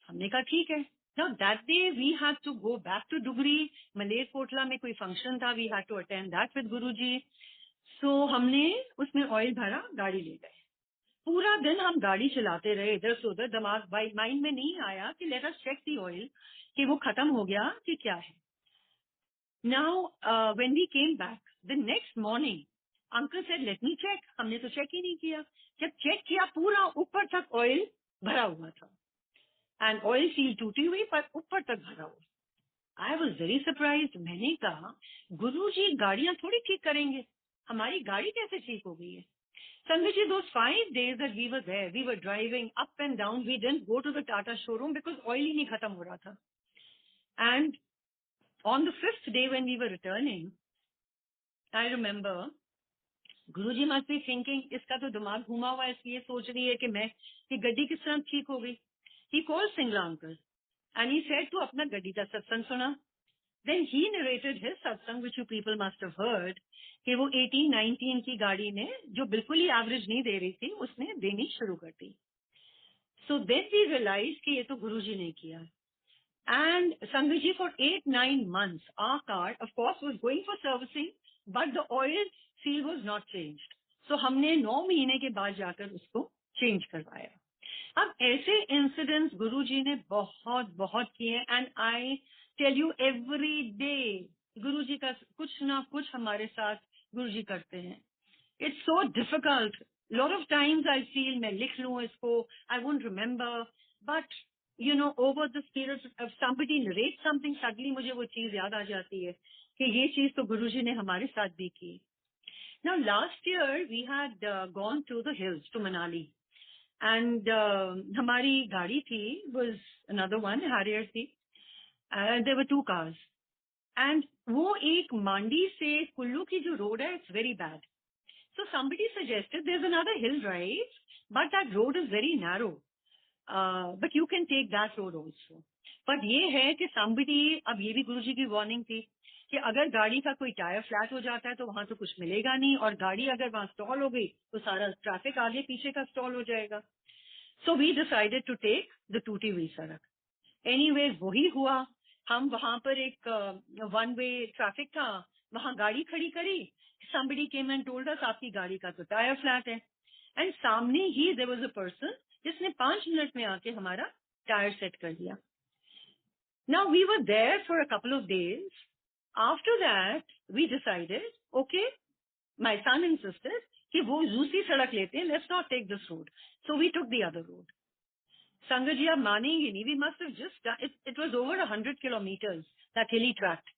हमने कहा ठीक है. Now that day we had to go back to Dugri. Malerkotla में कोई फंक्शन था, we had to attend that with Guruji. So हमने उसमें ऑयल भरा, गाड़ी ले गए. पूरा दिन हम गाड़ी चलाते रहे इधर से उधर. दिमाग माइंड में नहीं आया कि let us check the oil कि वो खत्म हो गया कि क्या है. Now when we came back the next morning, uncle said let me check. हमने तो चेक ही नहीं किया. जब चेक किया पूरा ऊपर तक ऑयल भरा हुआ था, एंड ऑयल सील टूटी हुई पर ऊपर तक भरा हुआ. आई वॉज वेरी सरप्राइज. मैंने कहा गुरुजी गाड़ियां थोड़ी ठीक करेंगे, हमारी गाड़ी कैसे ठीक हो गई है. Sanjay ji, those 5 days that we were there, we were driving up and down. We didn't go to the Tata showroom because oil ही नहीं खत्म हो रहा था. And on the 5th day when we were returning, I remember Guruji must be thinking, इसका तो दिमाग घुमा हुआ है, इसलिए सोच रही है कि मैं ये गड्डी किस तरह ठीक हो गई. He called Singla uncle and he said, तू अपना गड्डी का सत्संग सुना. Then he narrated his satsang, which you people must have heard, कि वो 18-19 की गाड़ी ने जो बिल्कुल ही एवरेज नहीं दे रही थी उसने देनी शुरू कर दी. So then we realized कि ये तो गुरुजी ने किया. And Sangaji, for 8-9 months, our car, of course, was going for servicing, but the oil seal was not changed. So हमने 9 महीने के बाद जाकर उसको चेंज करवाया. अब ऐसे इंसिडेंट्स गुरुजी ने बहुत बहुत किए. And I tell you every day Guruji का कुछ ना कुछ हमारे साथ गुरुजी करते हैं. It's so difficult. Lot of times I feel मैं लिख लूं इसको, I won't remember, but you know over this period of somebody narrate something, suddenly मुझे वो चीज याद आ जाती है कि ये चीज तो गुरुजी ने हमारे साथ भी की. Now last year we had gone to the hills, to Manali. And हमारी गाड़ी थी, was another one, Harrier थी. There were 2 cars. And वो एक मांडी से कुल्लू की जो रोड है, it's very bad. So somebody suggested there's another hill drive, but that road is very narrow. But you can take that road also. But ये है कि somebody, अब ये भी गुरुजी की वार्निंग थी कि अगर गाड़ी का कोई टायर फ्लैट हो जाता है तो वहां तो कुछ मिलेगा नहीं, और गाड़ी अगर वहां स्टॉल हो गई तो सारा ट्रैफिक आगे पीछे का स्टॉल हो जाएगा. So we decided to take the टूटी हुई सड़क. Anyway, वही हुआ. हम वहां पर एक वन वे ट्रैफिक था, वहां गाड़ी खड़ी करी. Somebody came and told us आपकी गाड़ी का तो टायर फ्लैट है. एंड सामने ही there was a person जिसने 5 मिनट में आके हमारा टायर सेट कर दिया. Now we were there for a couple of days. After that, we decided, okay, my son insisted कि वो दूसरी सड़क लेते हैं, let's not take this road. So we took the other road. Sangat ji, आप मानेंगे नहीं, we must have just done, it was over 100 kilometers, that hilly tract.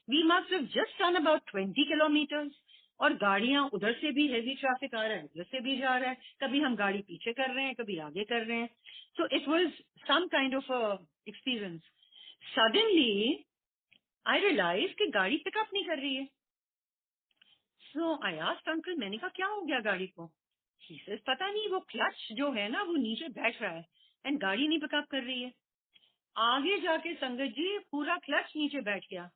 We must have just done about 20 kilometers. और गाड़ियां उधर से भी heavy traffic आ रहा है, उधर से भी जा रहा है, कभी हम गाड़ी पीछे कर रहे हैं, कभी आगे कर रहे हैं. So it was some kind of a experience. Suddenly, I realized कि गाड़ी पिकअप नहीं कर रही है. So I asked uncle, मैंने कहा क्या हो गया गाड़ी को? He says, पता नहीं, वो क्लच जो है ना वो नीचे बैठ रहा है एंड गाड़ी नहीं पिकअप कर रही है. आगे जाके संगत जी पूरा क्लच नीचे बैठ गया.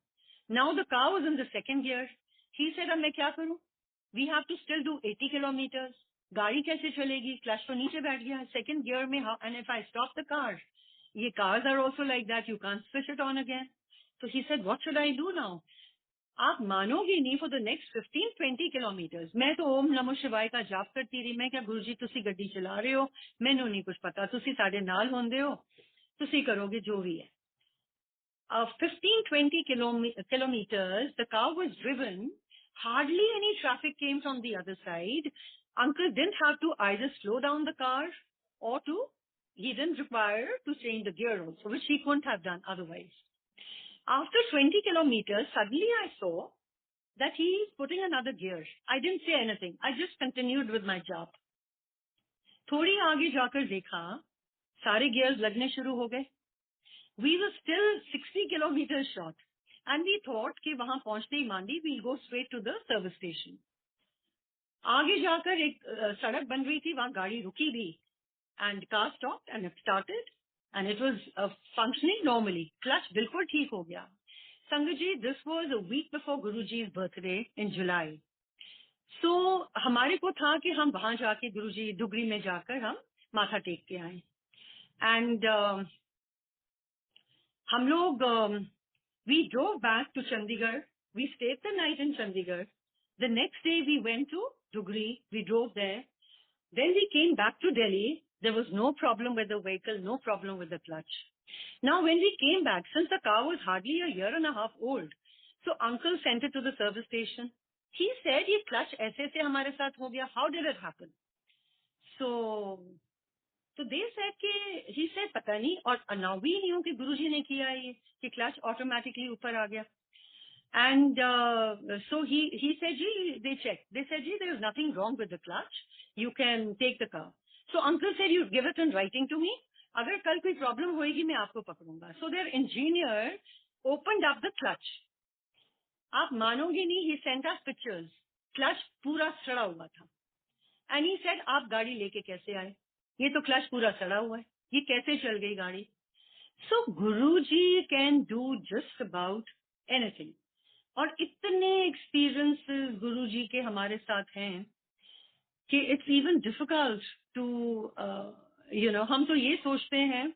Now the car was in the second gear. He said अब मैं क्या करूं? We have to still do 80 kilometres. गाड़ी कैसे चलेगी? क्लच तो नीचे बैठ गया सेकंड गियर में. And if I stop the car, ये cars are also like that, you can't switch it on again. So he said, what should I do now? आप मानोगे नहीं, फॉर द नेक्स्ट 15-20 किलोमीटर्स मैं तो ओम नमो शिवाय का जाप करती रही. मैं क्या गुरुजी तुसी गड्डी चला रहे हो, मैनू नहीं कुछ पता, तुसी साडे नाल होंदे हो, तुसी करोगे जो भी है. 15-20 kilometers, the car was driven. Hardly any traffic came from the other side. Uncle didn't have to either slow down the car or he didn't require to change the gear also, which he couldn't have done otherwise. After 20 kilometers, suddenly I saw that he is putting another gear. I didn't say anything. I just continued with my job. थोड़ी आगे जाकर देखा, सारे gears लगने शुरू हो गए. We were still 60 kilometers short. And we thought कि वहां पहुंचते ही मांडी, we'll go straight to the service station. आगे जाकर एक सड़क बन रही थी, वहां गाड़ी रुकी भी. And car stopped and it started. And it was functioning normally. Clutch बिल्कुल ठीक हो गया. Sangat ji, this was a week before Guruji's birthday in July. So हमारे को था कि हम वहां जाके गुरुजी डुगरी में जाकर हम माथा टेक के आए. And हम लोग we drove back to Chandigarh. We stayed the night in Chandigarh. The next day we went to Dugri. We drove there. Then we came back to Delhi. There was no problem with the vehicle, no problem with the clutch. Now when we came back, since the car was hardly a year and a half old, so uncle sent it to the service station. He said, ये clutch ऐसे से हमारे साथ हो गया. How did it happen? So they said कि he said पता नहीं, और now we knew कि गुरुजी ने किया ये कि clutch automatically ऊपर आ गया. And so he said, ji, they checked. They said, ji, there is nothing wrong with the clutch. You can take the car. So uncle said, you give it in writing to me. अगर कल कोई problem होएगी मैं आपको पकड़ूंगा. So their engineer opened up the clutch. आप मानोगे नहीं, he sent us pictures. Clutch पूरा सड़ा हुआ था. And he said, आप गाड़ी लेके कैसे आए? ये तो clutch पूरा सड़ा हुआ है. ये कैसे चल गई गाड़ी? So Guruji can do just about anything. और इतने एक्सपीरियंसेस गुरुजी के हमारे साथ हैं कि इट्स इवन डिफिकल्ट टू हम तो ये सोचते हैं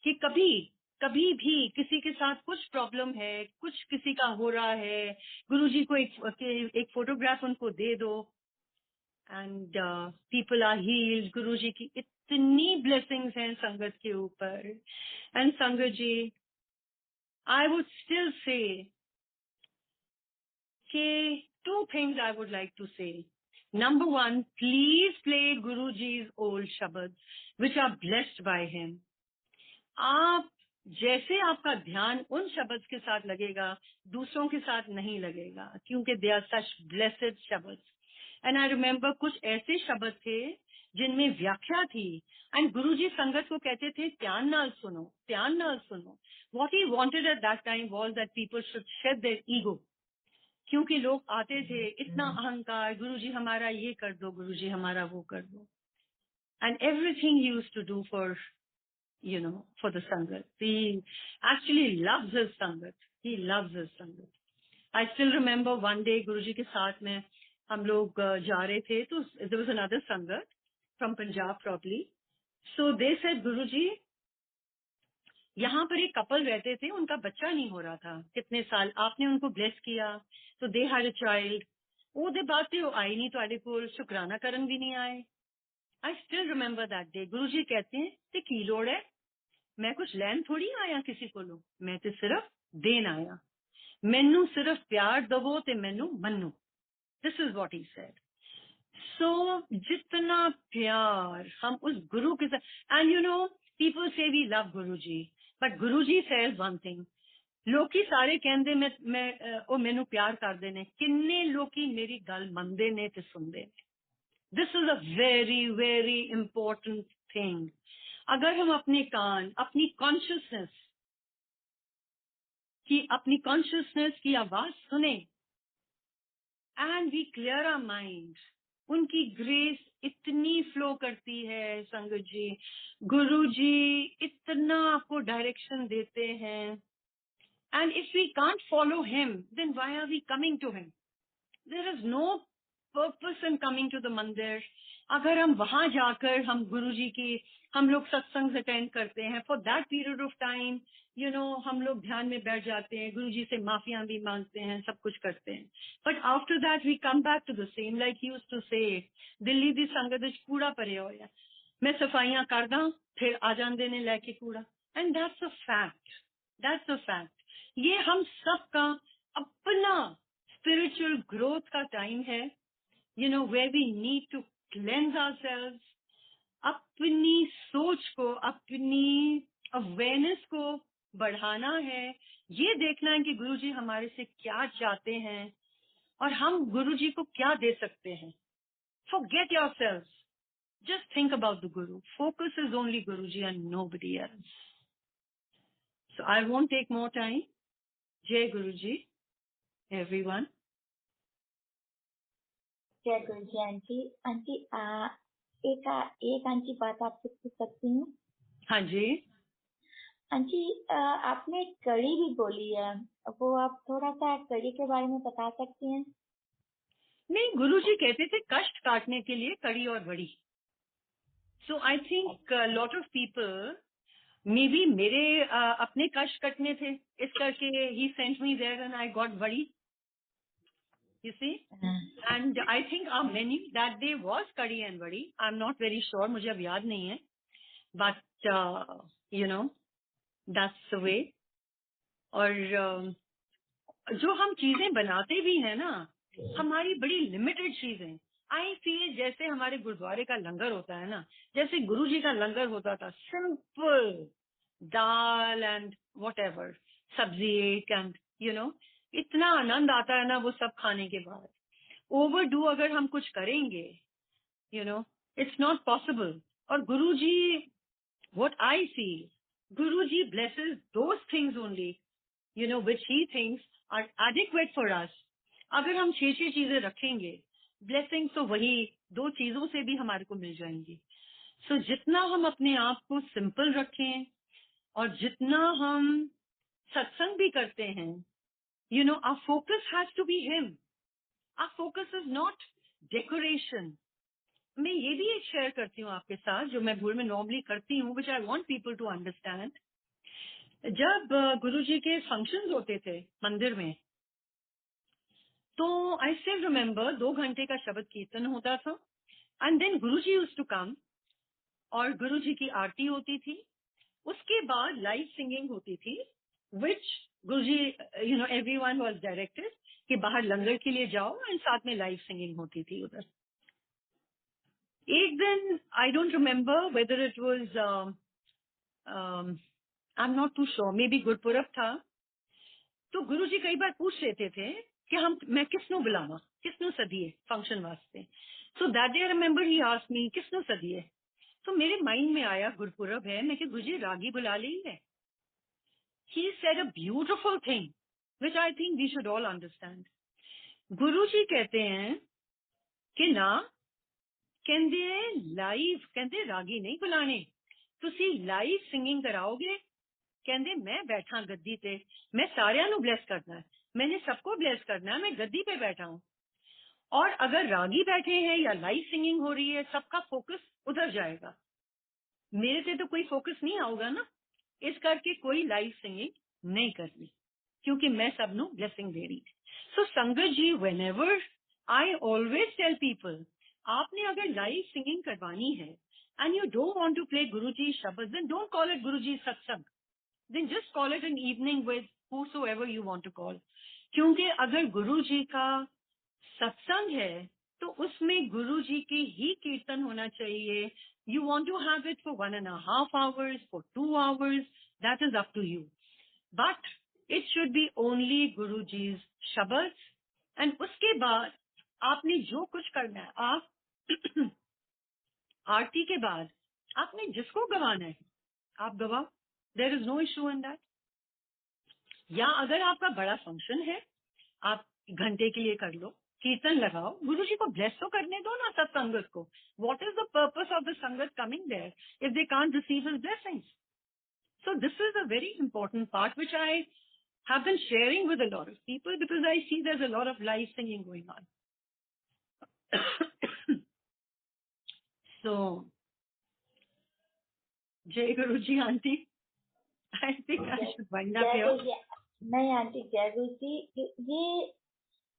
कि कभी कभी भी किसी के साथ कुछ प्रॉब्लम है, कुछ किसी का हो रहा है, गुरुजी को एक फोटोग्राफ उनको दे दो and people are healed. Guruji की इतनी ब्लेसिंग्स हैं संगत के ऊपर। एंड संगत ji, I would still say two things I would like to say. Number one, please play Guruji's old shabads, which are blessed by him. आप जैसे आपका ध्यान उन शब्द के साथ लगेगा, दूसरों के साथ नहीं लगेगा, क्योंकि दे आर सच ब्लेसेड शब्द। एंड आई रिमेम्बर कुछ ऐसे शब्द थे जिनमें व्याख्या थी, एंड गुरुजी संगत को कहते थे ध्यान नाल सुनो, ध्यान नाल सुनो। What he wanted eight that time was that people should shade their ego, क्योंकि लोग आते थे इतना अहंकार, गुरुजी हमारा ये कर दो, गुरुजी हमारा वो कर दो। And everything he used to do for for the Sangat. He actually loves his Sangat. He loves his Sangat. I still remember one day Guruji के साथ में हम लोग जा रहे थे, तो there was another Sangat from Punjab probably. So they said, Guruji, यहाँ पर एक कपल रहते थे, उनका बच्चा नहीं हो रहा था कितने साल, आपने उनको ब्लेस किया, तो they had a child. ਉਹਦੇ ਬਾਅਦ ਤੇ ਉਹ ਆਏ ਨਹੀਂ ਤੁਹਾਡੇ ਕੋਲ, ਸ਼ੁਕਰਾਨਾ ਕਰਨ ਵੀ ਨਹੀਂ ਆਏ। I still remember that day. गुरुजी कहते हैं ते की लोड़ है, मैं कुछ लैन थोड़ी आया किसी को, मैं तो सिर्फ देन आया, मैनू सिर्फ प्यार दवो ते मैनू मनो। This is what he said. So जितना प्यार हम उस गुरु के साथ, and people say we love Guruji, but Guruji says one thing. लोकी सारे कहंदे मैं ਉਹ ਮੈਨੂੰ प्यार करते ने, किन्ने लोकी मेरी गल मनदे ने ते सुनदे ने। This is a very very important thing. अगर हम अपने कान, अपनी कॉन्शियसनेस की आवाज सुने and we clear our mind, उनकी ग्रेस इतनी फ्लो करती है संगत जी। गुरु जी इतना आपको डायरेक्शन देते हैं, and if we can't follow him then why are we coming to him? There is no purpose in coming to the mandir. अगर हम वहां जाकर हम गुरुजी की हम लोग सत्संग अटेंड करते हैं, for that period of time हम लोग ध्यान में बैठ जाते हैं, गुरुजी से माफियां भी मांगते हैं, सब कुछ करते हैं, but after that we come back to the same, like he used to say, Delhi दी संगत विच कूड़ा भरिया होया, मैं सफाइयां करदा फिर आ जांदे ने लेके कूड़ा, and that's a fact, that's a fact. ये हम सबका अपना स्पिरिचुअल ग्रोथ का टाइम है, where we need to cleanse ourselves, अपनी सोच को, अपनी अवेयरनेस को बढ़ाना है, ये देखना है कि गुरुजी हमारे से क्या चाहते हैं और हम गुरुजी को क्या दे सकते हैं। Forget yourselves. Just think about the Guru. Focus is only Guruji and nobody else. So I won't take more time. Jai Guruji, everyone. जय गुरु जी। आंटी आंटी एक आंटी बात आपसे पूछ सकती हूँ? हाँ जी। आंटी आपने कड़ी भी बोली है, वो आप थोड़ा सा कड़ी के बारे में बता सकती हैं? नहीं, गुरुजी कहते थे कष्ट काटने के लिए कड़ी और बड़ी। So I think lot of people may be मेरे अपने कष्ट कटने थे, इस करके ही sent me there and I got बड़ी, you see. And I think our menu that day was कड़ी and बड़ी. I'm not very sure, मुझे अब याद नहीं है, but that's the way. और जो हम चीजें बनाते भी हैं ना, हमारी बड़ी लिमिटेड चीजें। आई फील जैसे हमारे गुरुद्वारे का लंगर होता है ना, जैसे गुरुजी का लंगर होता था, सिंपल दाल एंड व्हाटएवर, सब्जी एक एंड इतना आनंद आता है ना वो सब खाने के बाद। ओवरडू अगर हम कुछ करेंगे, इट्स नॉट पॉसिबल। और Guruji, what I feel, Guruji blesses those things only which he thinks are adequate for us. अगर हम 6 चीजें रखेंगे, ब्लेसिंग तो वही 2 चीजों से भी हमारे को मिल जाएंगी। सो जितना हम अपने आप को सिंपल रखें और जितना हम सत्संग भी करते हैं, our focus has to be him. Our focus is not decoration. मैं ये भी एक शेयर करती हूँ आपके साथ, जो मैं भूल में नॉर्मली करती हूँ, which I want people to understand. जब गुरुजी के फंक्शंस होते थे मंदिर में, तो I still remember 2 घंटे का शब्द कीर्तन होता था, and then Guruji used to come, और गुरुजी की आरती होती थी, उसके बाद लाइव सिंगिंग होती थी, which Guruji everyone was directed कि बाहर लंगर के लिए जाओ, एंड साथ में लाइव सिंगिंग होती थी उधर. एक दिन I don't remember whether it was, I am not too sure, maybe Gurpurab था. तो गुरुजी कई बार पूछ लेते थे कि मैं किसनों बुलावा, किसनों सदिए फंक्शन वास्ते. So that day I remember he asked me किसनों सदिए. तो मेरे माइंड में आया गुरपुरब है, मैं कि गुरुजी रागी बुला ली है. He said a beautiful thing which I think we should all understand. Guruji कहते हैं कि ना, कहते लाइव, कहते रागी नहीं बुलाने, तुसी लाइव सिंगिंग कराओगे. कहते मैं बैठा गद्दी पे, मैं सारियां नू ब्लेस करना है, मैंने सबको ब्लेस करना है, मैं गद्दी पे बैठा हूं. और अगर रागी बैठे हैं या लाइव सिंगिंग हो रही है, सबका फोकस उधर जाएगा, मेरे से तो कोई फोकस नहीं आऊगा ना. इस करके कोई लाइव सिंगिंग नहीं करनी, क्योंकि मैं सबनों ब्लेसिंग दे रही. So sangat ji, whenever I always tell people, आपने अगर लाइव सिंगिंग करवानी है and you don't want to play Guruji shabad, then don't call it Guruji satsang, then just call it an evening with whosoever you want to call. क्योंकि अगर गुरुजी का सत्संग है तो उसमें गुरुजी के ही कीर्तन होना चाहिए. You want to have it for 1.5 hours, for 2 hours, that is up to you. But it should be only Guruji's शब्द. And उसके बाद आपने जो कुछ करना है, आप आरती के बाद आपने जिसको गवाना है आप गवाओ, there is no issue in that. या अगर आपका बड़ा फंक्शन है, आप घंटे के लिए कर लो, कीर्तन लगाओ, गुरुजी को ब्लेस तो करने दो ना सब संगत को. What is the purpose of the sangat coming there if they can't receive his blessings? So this is a very important part which I have been sharing with a lot of people, because I see there is a lot of live singing going on. So Jai Guruji aunty, I think I should wind up here. नहीं aunty, Jai Guru जी. ये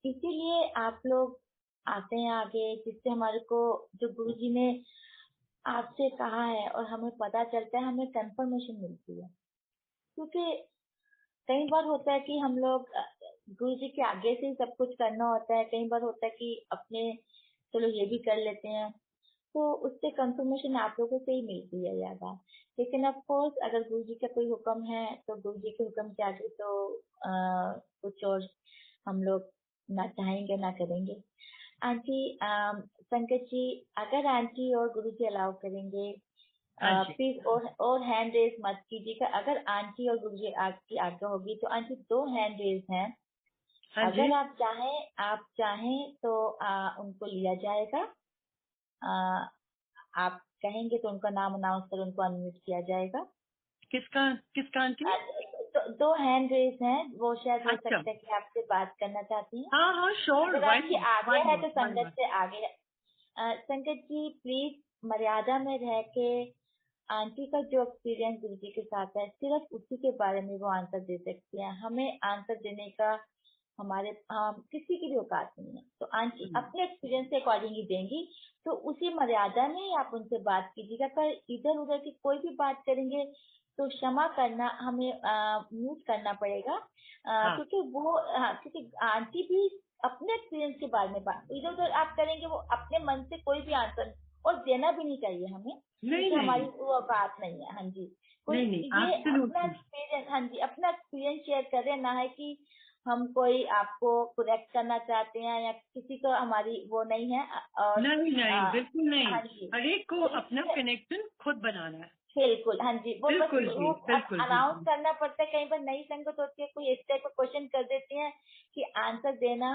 इसीलिए आप लोग आते हैं आगे, जिससे हमारे को जो गुरु जी ने आपसे कहा है और हमें पता चलता है, हमें कंफर्मेशन मिलती है. क्योंकि कई बार होता है कि हम लोग गुरु जी के आगे से ही सब कुछ करना होता है, कई बार होता है कि अपने चलो ये भी कर लेते हैं, तो उससे कंफर्मेशन आप लोगों से ही मिलती है ज्यादा. लेकिन ऑफ कोर्स अगर गुरु जी का कोई हुक्म है तो गुरु जी के हुक्म के आगे तो कुछ और हम लोग ना चाहेंगे ना करेंगे. आंटी, संकट जी, अगर आंटी और गुरु जी अलाउ करेंगे, प्लीज और हैंड रेज मत कीजिएगा. अगर आंटी और गुरु जी आपकी आज्ञा होगी तो आंटी 2 हैंड रेज हैं. अगर आप चाहें तो उनको लिया जाएगा. आप कहेंगे तो उनका नाम अनाउंस कर उनको अनम्यूट किया जाएगा. किसका आंटी? 2 हैंड रेज हैं, वो शायद हो सकता है कि आपसे बात करना चाहती हैं. हाँ श्योर. अगर आपकी आगे है तो संगत से आगे. संकट जी, प्लीज मर्यादा में रह के आंटी का जो एक्सपीरियंस गुरु जी के साथ है, सिर्फ उसी के बारे में वो आंसर दे सकती है. हमें आंसर देने का हमारे किसी की भी औकात नहीं है. तो आंटी अपने एक्सपीरियंस के अकॉर्डिंग ही देंगी, तो उसी मर्यादा में ही आप उनसे बात कीजिएगा. पर इधर उधर की कोई भी बात करेंगे तो क्षमा करना, हमें म्यूट करना पड़ेगा. क्योंकि आंटी भी अपने एक्सपीरियंस के बारे में बात, इधर उधर आप करेंगे वो अपने मन से कोई भी आंसर, और देना भी नहीं चाहिए हमें, क्योंकि हमारी वो बात नहीं है. हाँ जी, कोई ये अपना एक्सपीरियंस, हाँ जी, अपना एक्सपीरियंस शेयर कर रहे हैं, ना है कि हम कोई आपको करेक्ट करना चाहते हैं या किसी को हमारी वो नहीं है. और नहीं बिल्कुल नहीं. हाँ जी, हर एक को अपना कनेक्शन खुद बनाना है. बिल्कुल. हाँ जी, वो अनाउंस करना पड़ता है. कई बार नई संगत होती है, कोई इस टाइप का क्वेश्चन कर देती है कि आंसर देना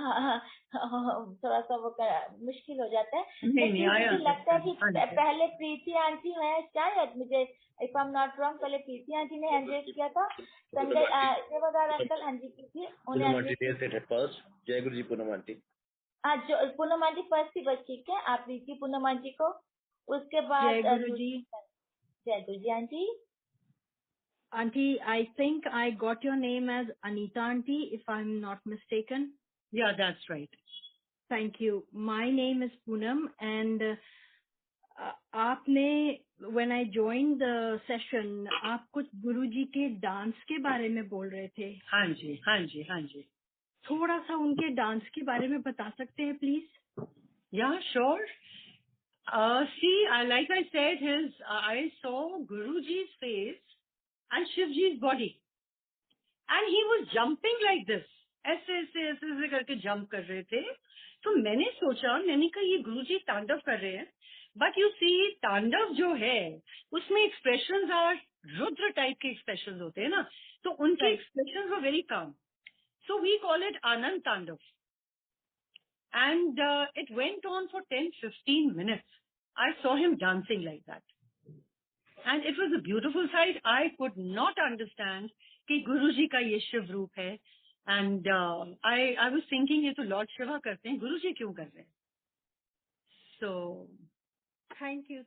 थोड़ा सा वो मुश्किल हो जाता है. मुझे लगता है कि पहले प्रीति आंटी है शायद, मुझे if I am not wrong पहले प्रीति आंटी ने एड्रेस किया था, संजय सेवादार अंकल हाँ जी की थी, उन्हें फर्स्ट। जय गुरु जी पूनम आंटी। जो पूनम आंटी फर्स्ट थी, बस ठीक है, आप प्रीति पूनम आंटी को, उसके बाद जय गुरु जी। जय गुरु जी aunty. Auntie, I think I got your name as Anita Auntie, if I'm not mistaken. Yeah, that's right. Thank you. My name is Poonam, and आपने when I joined the session, आप कुछ गुरुजी के dance के बारे में बोल रहे थे। हाँ जी, हाँ जी, हाँ जी। थोड़ा सा उनके डांस के बारे में बता सकते हैं please? Yeah, sure. See, like I said, I saw Guruji's face and Shivji's body, and he was jumping like this. ऐसे ऐसे ऐसे ऐसे करके जंप कर रहे थे। तो मैंने सोचा, मैंने कहा ये गुरुजी तांडव कर रहे हैं। बट यू सी, तांडव जो है उसमें एक्सप्रेशंस आर रुद्र टाइप के एक्सप्रेशंस होते हैं ना, तो उनके expressions were very calm. So we call it Anand Tandav. And it went on for 10-15 minutes. I saw him dancing like that. And it was a beautiful sight. I could not understand कि गुरुजी का ये शिव रूप है. And I was thinking ये तो Lord Shiva करते हैं, गुरुजी क्यों कर रहे हैं? So Thank you.